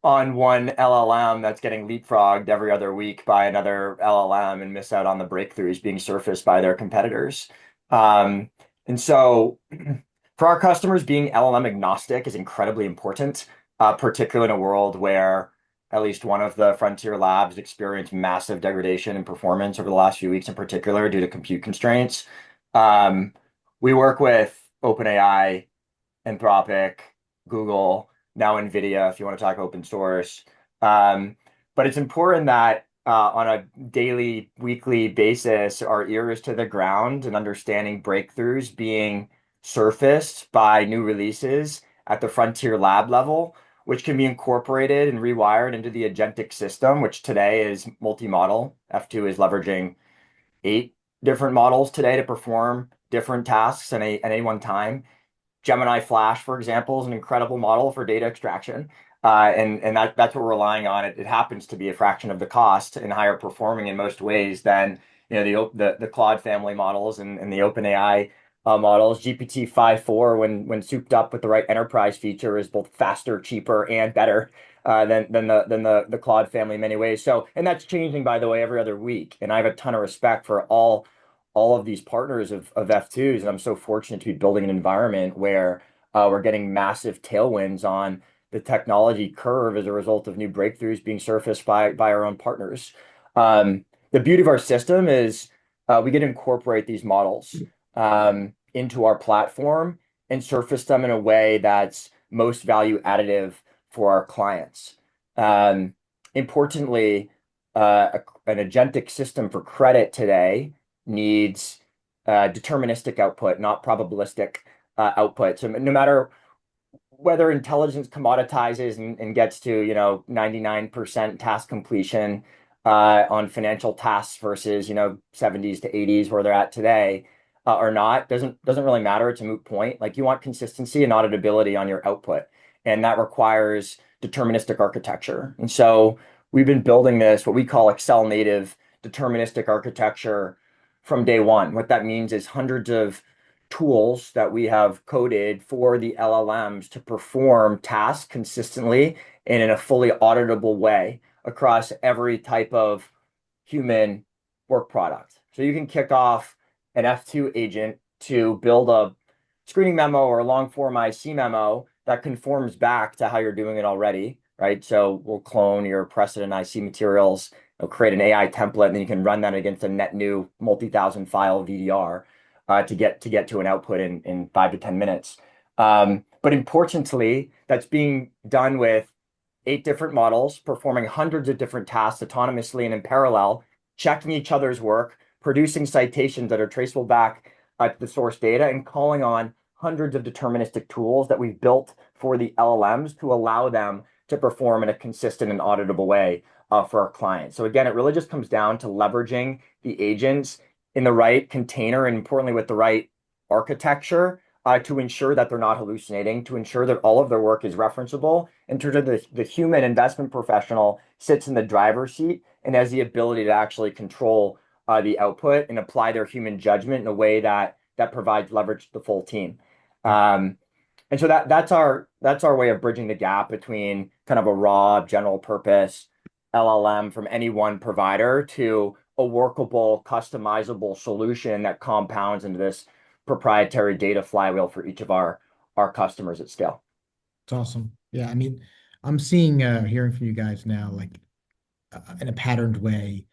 [SPEAKER 5] one LLM that's getting leapfrogged every other week by another LLM and miss out on the breakthroughs being surfaced by their competitors. And so for our customers, being LLM agnostic is incredibly important, particularly in a world where at least one of the frontier labs experienced massive degradation in performance over the last few weeks in particular due to compute constraints. We work with OpenAI, Anthropic, Google, now NVIDIA, if you want to talk open source. But it's important that on a daily, weekly basis, our ear is to the ground and understanding breakthroughs being surfaced by new releases at the frontier lab level, which can be incorporated and rewired into the agentic system, which today is multi-model. F2 is leveraging 8 different models today to perform different tasks at any one time. Gemini Flash, for example, is an incredible model for data extraction. And that's what we're relying on. It happens to be a fraction of the cost and higher performing in most ways than the Claude family models and the OpenAI models. GPT 5.4, when souped up with the right enterprise feature, is both faster, cheaper, and better than the Claude family in many ways. So, and that's changing, by the way, every other week. And I have a ton of respect for all of these partners of F2s, and I'm so fortunate to be building an environment where we're getting massive tailwinds on the technology curve as a result of new breakthroughs being surfaced by our own partners. The beauty of our system is we get to incorporate these models into our platform and surface them in a way that's most value additive for our clients. Importantly, an agentic system for credit today needs deterministic output, not probabilistic output. So no matter whether intelligence commoditizes and gets to, 99% task completion on financial tasks versus, 70s to 80s where they're at today, or not, doesn't really matter. It's a moot point. Like, you want consistency and auditability on your output, and that requires deterministic architecture. And so we've been building this, what we call Excel native deterministic architecture from day one. What that means is hundreds of tools that we have coded for the LLMs to perform tasks consistently and in a fully auditable way across every type of human work product. So you can kick off an F2 agent to build a screening memo or a long form IC memo that conforms back to how you're doing it already, right? So we'll clone your precedent IC materials, create an AI template, and then you can run that against a net new multi-thousand file VDR to get to an output in 5 to 10 minutes. But importantly, that's being done with 8 different models performing hundreds of different tasks autonomously and in parallel, checking each other's work, producing citations that are traceable back to the source data, and calling on hundreds of deterministic tools that we've built for the LLMs to allow them to perform in a consistent and auditable way for our clients. So again, it really just comes down to leveraging the agents in the right container and importantly with the right architecture to ensure that they're not hallucinating, to ensure that all of their work is referenceable, and to the human investment professional sits in the driver's seat and has the ability to actually control the output and apply their human judgment in a way that provides leverage to the full team. And so that's our way of bridging the gap between kind of a raw general purpose LLM from any one provider to a workable, customizable solution that compounds into this proprietary data flywheel for each of our customers at scale.
[SPEAKER 2] It's awesome. Yeah, I mean, I'm seeing, hearing from you guys now, like in a patterned way,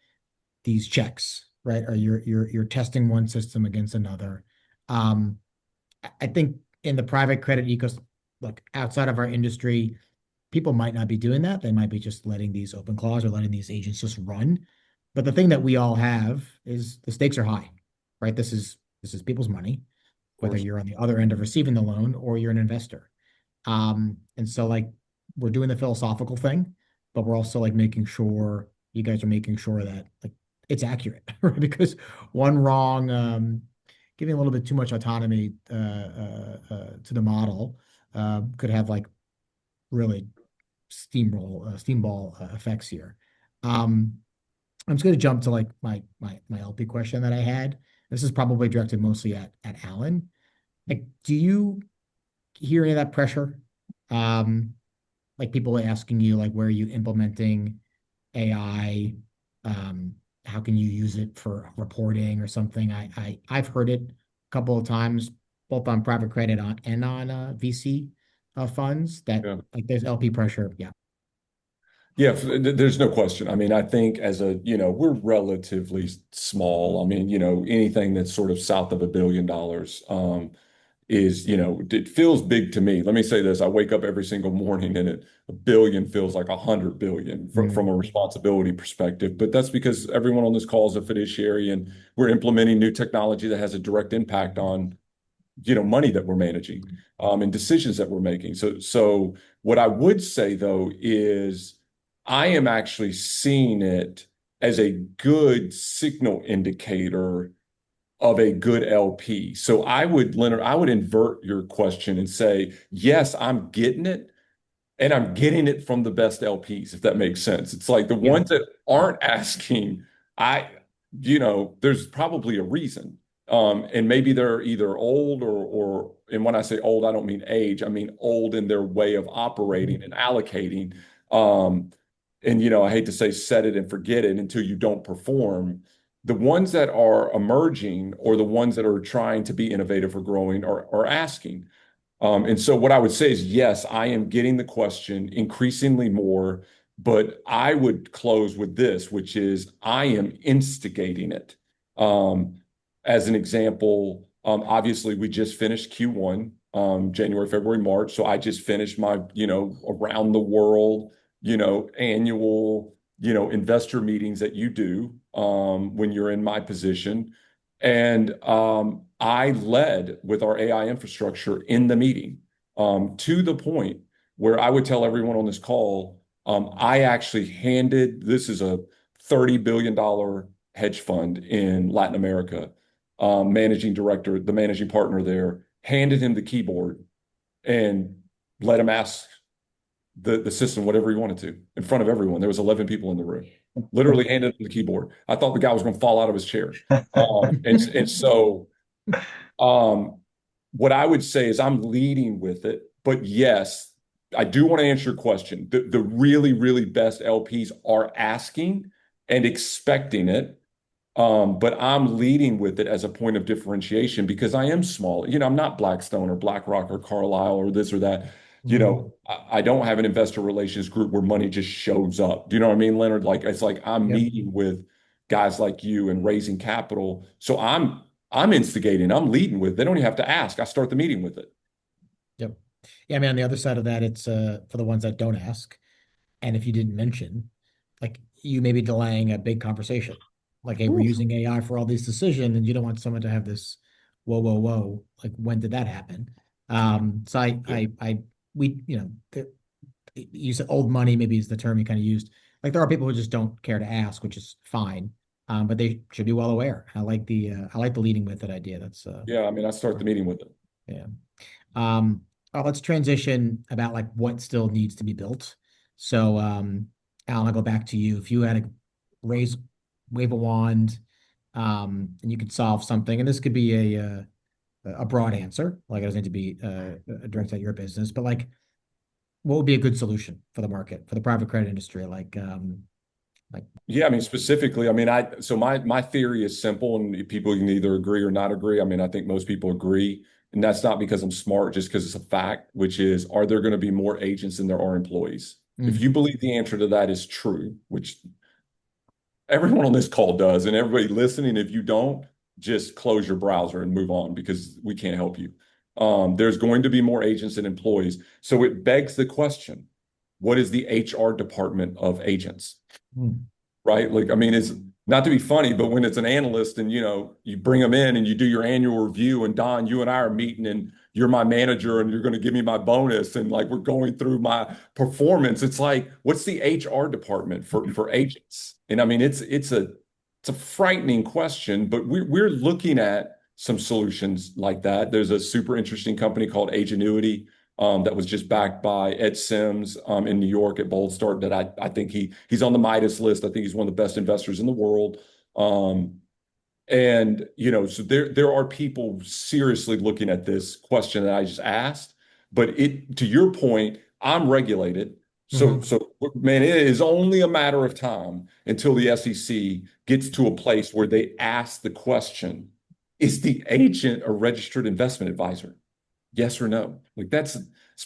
[SPEAKER 2] these checks, right? Or you're testing one system against another. I think in the private credit ecosystem, like outside of our industry, people might not be doing that. They might be just letting these open clause or letting these agents just run. But the thing that we all have is the stakes are high, right? This is people's money, whether you're on the other end of receiving the loan or you're an investor. And so like we're doing the philosophical thing, but we're also like making sure you guys are making sure that like it's accurate, right? Because one wrong, giving a little bit too much autonomy to the model could have like really steamball effects here. I'm just going to jump to like my LP question that I had. This is probably directed mostly at Alan. Like, do you hear any of that pressure? Like people asking you like, where are you implementing AI? How can you use it for reporting or something? I've heard it a couple of times, both on private credit and on VC funds that like there's LP pressure. Yeah.
[SPEAKER 3] Yeah, there's no question. I mean, I think as we're relatively small. I mean, anything that's sort of south of $1 billion is, it feels big to me. Let me say this. I wake up every single morning and $1 billion feels like 100 billion from a responsibility perspective. But that's because everyone on this call is a fiduciary and we're implementing new technology that has a direct impact on money that we're managing and decisions that we're making. So what I would say though is I am actually seeing it as a good signal indicator of a good LP. So I would, Leonard, invert your question and say, yes, I'm getting it, and I'm getting it from the best LPs, if that makes sense. It's like the ones that aren't asking, there's probably a reason. And maybe they're either old and when I say old, I don't mean age, I mean old in their way of operating and allocating. And I hate to say set it and forget it until you don't perform. The ones that are emerging or the ones that are trying to be innovative or growing are asking. And so what I would say is, yes, I am getting the question increasingly more, but I would close with this, which is I am instigating it. As an example, obviously we just finished Q1, January, February, March. So I just finished my, around the world, annual, investor meetings that you do when you're in my position. And I led with our AI infrastructure in the meeting. to the point where I would tell everyone on this call, I actually this is a $30 billion hedge fund in Latin America, managing director, the managing partner there, handed him the keyboard and let him ask the system whatever he wanted to in front of everyone. There was 11 people in the room. Literally handed him the keyboard. I thought the guy was going to fall out of his chair. And so what I would say is I'm leading with it, but yes, I do want to answer your question. The really, really best LPs are asking and expecting it. But I'm leading with it as a point of differentiation because I am small. I'm not Blackstone or BlackRock or Carlyle or this or that. I don't have an investor relations group where money just shows up. Do you know what I mean, Leonard? Like it's like I'm
[SPEAKER 2] Yep.
[SPEAKER 3] meeting with guys like you and raising capital. So I'm instigating, I'm leading with. They don't even have to ask. I start the meeting with it.
[SPEAKER 2] Yep. Yeah, I mean, on the other side of that, it's for the ones that don't ask. And if you didn't mention, like you may be delaying a big conversation. Like, hey, we're using AI for all these decisions, and you don't want someone to have this, whoa, whoa, whoa. Like, when did that happen? So you said old money, maybe is the term you kind of used. Like, there are people who just don't care to ask, which is fine. But they should be well aware. I like the leading with it idea. That's
[SPEAKER 3] Yeah, I mean, I start the meeting with it.
[SPEAKER 2] yeah. Let's transition about like what still needs to be built. So, Alan, I'll go back to you. If you had to wave a wand, and you could solve something, and this could be a broad answer, like it doesn't need to be directed at your business, but like, what would be a good solution for the market, for the private credit industry?
[SPEAKER 3] Yeah, I mean, specifically, I mean, so my theory is simple, and people can either agree or not agree. I mean, I think most people agree, and that's not because I'm smart, just because it's a fact, which is, are there going to be more agents than there are employees? If you believe the answer to that is true, which everyone on this call does, and everybody listening, if you don't, just close your browser and move on because we can't help you. There's going to be more agents than employees. So it begs the question, what is the HR department of agents? Right? Like, I mean, it's not to be funny, but when it's an analyst and, you bring them in and you do your annual review, and Don, you and I are meeting, and you're my manager and you're going to give me my bonus, and like we're going through my performance. It's like, what's the HR department for agents? And I mean, it's a frightening question, but we're looking at some solutions like that. There's a super interesting company called Agenuity, that was just backed by Ed Sims in New York at Bold Start, that I think he's on the Midas list. I think he's one of the best investors in the world. And so there are people seriously looking at this question that I just asked. But to your point, I'm regulated. So man, it is only a matter of time until the SEC gets to a place where they ask the question, is the agent a registered investment advisor? Yes or no? Like it's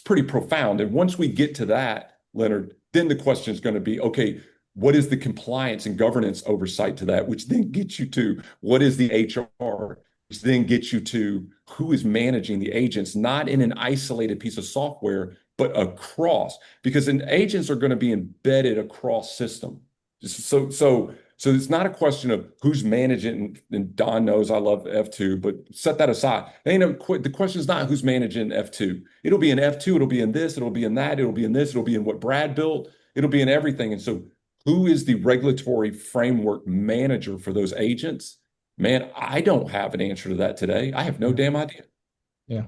[SPEAKER 3] pretty profound. And once we get to that, Leonard, then the question is going to be, okay, what is the compliance and governance oversight to that, which then gets you to what is the HR, which then gets you to who is managing the agents, not in an isolated piece of software, but across, because agents are going to be embedded across system. So it's not a question of who's managing, and Don knows I love F2, but set that aside. The question is not who's managing F2. It'll be in F2, it'll be in this, it'll be in that, it'll be in this, it'll be in what Brad built, it'll be in everything. And so who is the regulatory framework manager for those agents? Man, I don't have an answer to that today. I have no damn idea.
[SPEAKER 2] Yeah.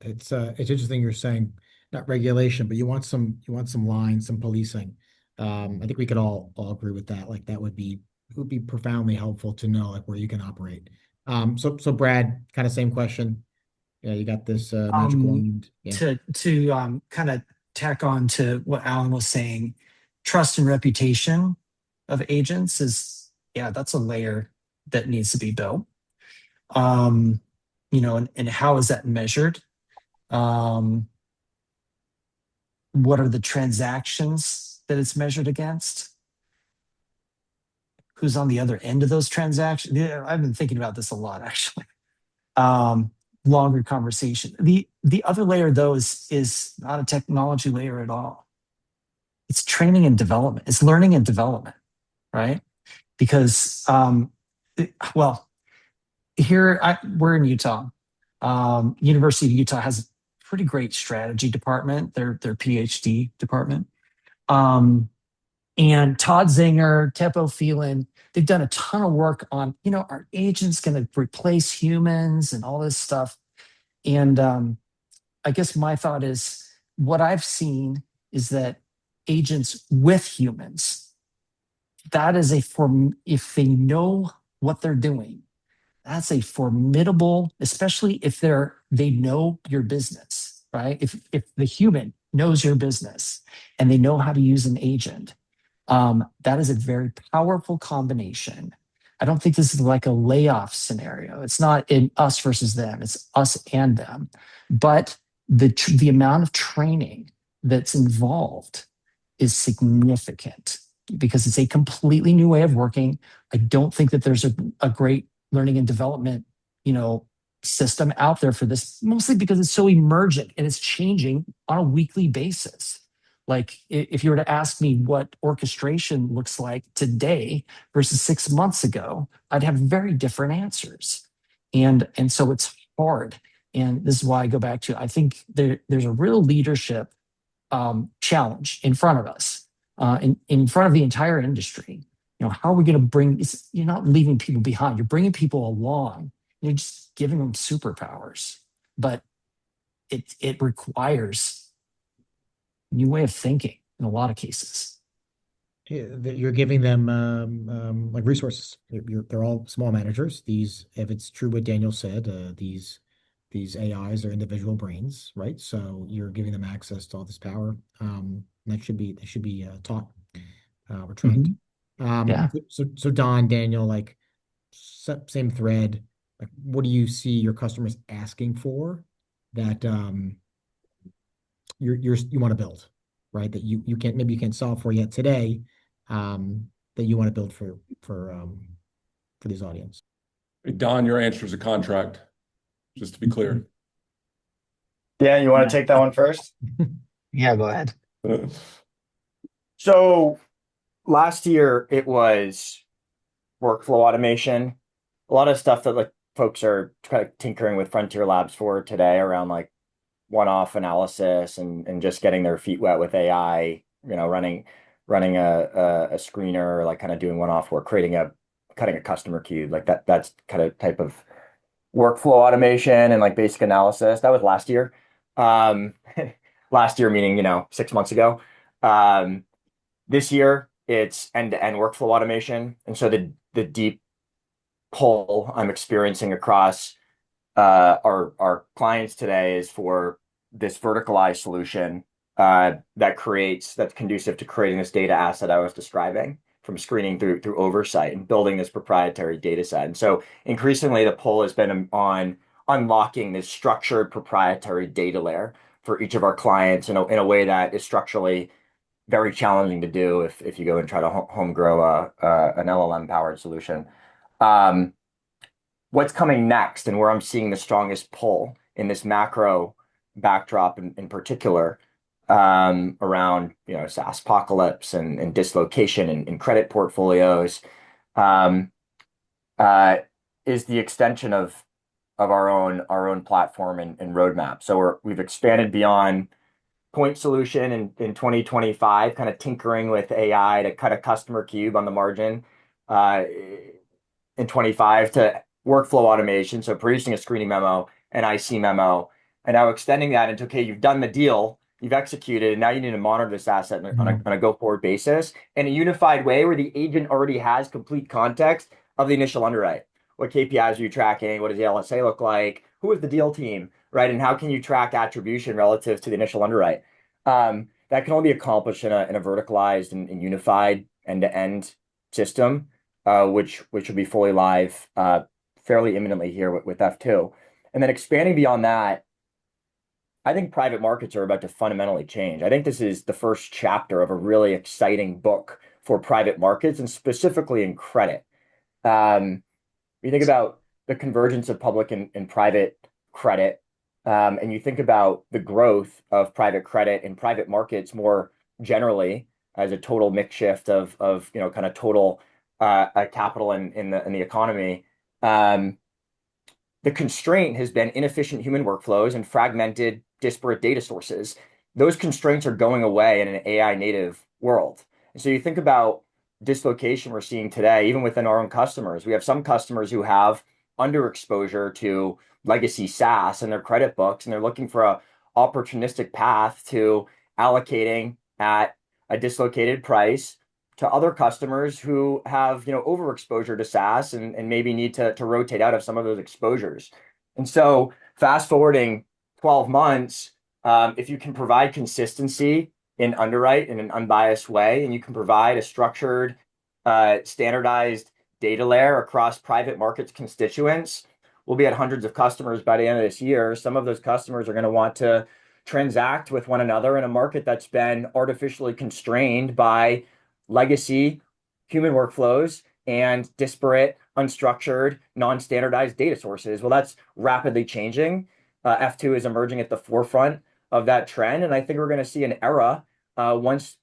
[SPEAKER 2] It's interesting you're saying not regulation, but you want some lines, some policing. I think we could all agree with that. Like it would be profoundly helpful to know like where you can operate. So Brad, kind of same question. Yeah, you got this magic wand. Yeah.
[SPEAKER 4] To kind of tack on to what Alan was saying, trust and reputation of agents that's a layer that needs to be built. And how is that measured? What are the transactions that it's measured against? Who's on the other end of those transactions? Yeah, I've been thinking about this a lot, actually. Longer conversation. The other layer, though, is not a technology layer at all. It's training and development. It's learning and development, right? Because, we're in Utah. University of Utah has pretty great strategy department, their PhD department. And Todd Zinger, Teppo Phelan, they've done a ton of work on, are agents going to replace humans and all this stuff? And I guess my thought is what I've seen is that agents with humans, that is if they know what they're doing, that's a formidable, especially if they know your business, right? If the human knows your business and they know how to use an agent, that is a very powerful combination. I don't think this is like a layoff scenario. It's not in us versus them. It's us and them. But the amount of training that's involved is significant because it's a completely new way of working. I don't think that there's a great learning and development, system out there for this, mostly because it's so emergent and it's changing on a weekly basis. Like if you were to ask me what orchestration looks like today versus 6 months ago, I'd have very different answers. And so it's hard. And this is why I go back to, I think there's a real leadership challenge in front of us, in front of the entire industry. How are we going to bring this? You're not leaving people behind. You're bringing people along. You're just giving them superpowers. But it requires a new way of thinking in a lot of cases.
[SPEAKER 2] You're giving them like resources. They're all small managers. If it's true what Daniel said, these AIs are individual brains, right? So you're giving them access to all this power. They should be taught or trained.
[SPEAKER 4] Yeah.
[SPEAKER 2] So Don, Daniel, like same thread. Like, what do you see your customers asking for that you want to build, right? That you can't solve for yet today, that you want to build for these audience.
[SPEAKER 3] Don, your answer is a contract, just to be clear.
[SPEAKER 5] Dan, you want to take that one first?
[SPEAKER 6] Yeah, go ahead.
[SPEAKER 5] So last year it was workflow automation, a lot of stuff that like folks are kind of tinkering with Frontier Labs for today around like one-off analysis and just getting their feet wet with AI, running a screener, like kind of doing one-off work, cutting a customer cube, like that's kind of type of workflow automation and like basic analysis. That was last year. Last year meaning, 6 months ago. This year it's end-to-end workflow automation. And so the deep pull I'm experiencing across our clients today is for this verticalized solution that's conducive to creating this data asset I was describing, from screening through oversight and building this proprietary data set. And so increasingly the pull has been on unlocking this structured proprietary data layer for each of our clients in a way that is structurally very challenging to do if you go and try to home grow an LLM powered solution. What's coming next and where I'm seeing the strongest pull in this macro backdrop in particular, around SaaS apocalypse and dislocation in credit portfolios, is the extension of our own platform and roadmap. So we've expanded beyond point solution in 2025, kind of tinkering with AI to cut a customer cube on the margin, in 25 to workflow automation, so producing a screening memo, an IC memo, and now extending that into, okay, you've done the deal, you've executed, and now you need to monitor this asset on a go-forward basis in a unified way where the agent already has complete context of the initial underwrite. What KPIs are you tracking? What does the LSA look like? Who is the deal team, right? And how can you track attribution relative to the initial underwrite? That can only be accomplished in a verticalized and unified end-to-end system, which will be fully live fairly imminently here with F2. And then expanding beyond that, I think private markets are about to fundamentally change. I think this is the first chapter of a really exciting book for private markets and specifically in credit. You think about the convergence of public and private credit, and you think about the growth of private credit and private markets more generally as a total mix shift of kind of total capital in the economy. The constraint has been inefficient human workflows and fragmented disparate data sources. Those constraints are going away in an AI native world. And so you think about dislocation we're seeing today, even within our own customers. We have some customers who have underexposure to legacy SaaS in their credit books, and they're looking for a opportunistic path to allocating at a dislocated price to other customers who have, overexposure to SaaS and maybe need to rotate out of some of those exposures. And so fast forwarding 12 months, if you can provide consistency in underwrite in an unbiased way, and you can provide a structured, standardized data layer across private markets constituents, we'll be at hundreds of customers by the end of this year. Some of those customers are going to want to transact with one another in a market that's been artificially constrained by legacy human workflows and disparate, unstructured, non-standardized data sources. Well, that's rapidly changing. F2 is emerging at the forefront of that trend. And I think we're going to see an era once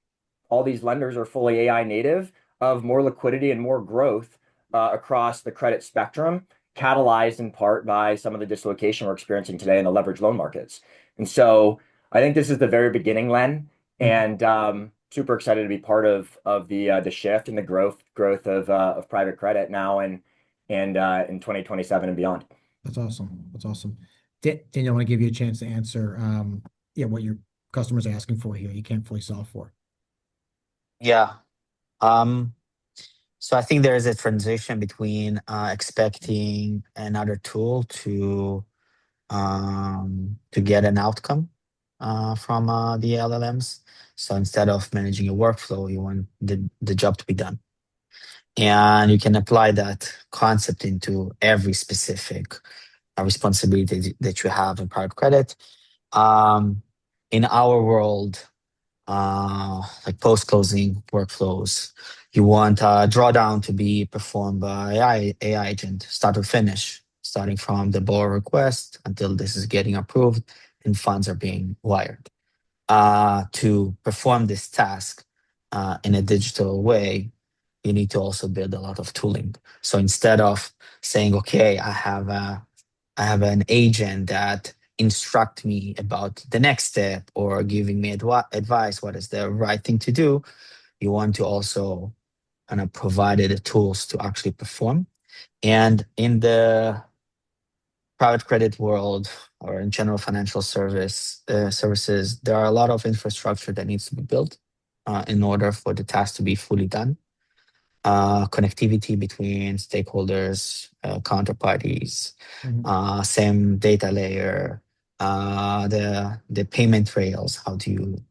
[SPEAKER 5] all these lenders are fully AI native of more liquidity and more growth across the credit spectrum, catalyzed in part by some of the dislocation we're experiencing today in the leveraged loan markets. And so I think this is the very beginning, Len, and super excited to be part of the shift and the growth of private credit now and in 2027 and beyond.
[SPEAKER 2] That's awesome. That's awesome. Daniel, I want to give you a chance to answer what your customers are asking for here. You can't fully solve for.
[SPEAKER 6] Yeah. So I think there is a transition between expecting another tool to get an outcome from the LLMs. So instead of managing your workflow, you want the job to be done. And you can apply that concept into every specific responsibility that you have in private credit. In our world, like post-closing workflows, you want a drawdown to be performed by AI agent, start to finish, starting from the borrower request until this is getting approved and funds are being wired. To perform this task in a digital way, you need to also build a lot of tooling. So instead of saying, okay, I have an agent that instruct me about the next step or giving me advice, what is the right thing to do, you want to also kind of provide the tools to actually perform. And in the private credit world or in general financial services, there are a lot of infrastructure that needs to be built in order for the task to be fully done. Connectivity between stakeholders, counterparties, same data layer, the payment rails. How do you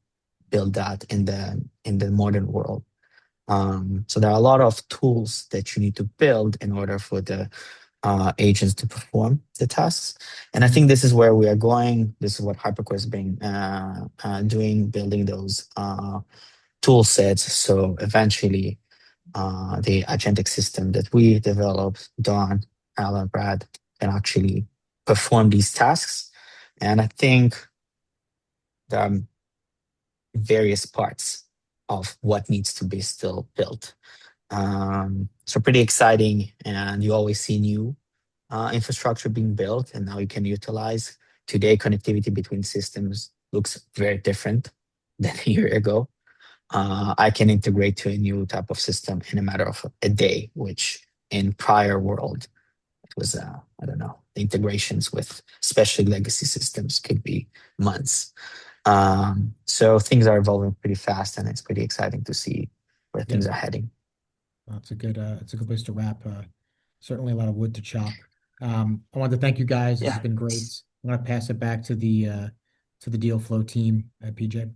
[SPEAKER 6] build that in the modern world? So there are a lot of tools that you need to build in order for the agents to perform the tasks. And I think this is where we are going. This is what Hypercore has been doing, building those tool sets. So eventually, the agentic system that we developed, Don, Alan, Brad, can actually perform these tasks. And I think there are various parts of what needs to be still built. So pretty exciting, and you always see new infrastructure being built, and now you can utilize. Today, connectivity between systems looks very different than a year ago. I can integrate to a new type of system in a matter of a day, which in prior world, it was, I don't know, the integrations with especially legacy systems could be months. So things are evolving pretty fast, and it's pretty exciting to see where things are heading.
[SPEAKER 2] It's a good place to wrap. Certainly a lot of wood to chop. I want to thank you guys. This has been great. I'm going to pass it back to the DealFlow team at PJ.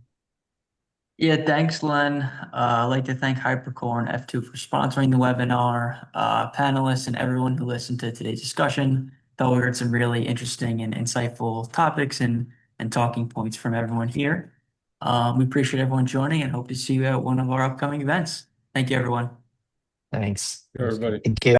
[SPEAKER 1] Yeah, thanks, Len. I'd like to thank Hypercore and F2 for sponsoring the webinar, panelists, and everyone who listened to today's discussion. Thought we heard some really interesting and insightful topics and talking points from everyone here. We appreciate everyone joining and hope to see you at one of our upcoming events. Thank you, everyone.
[SPEAKER 6] Thanks.
[SPEAKER 3] Everybody.
[SPEAKER 6] Thank you.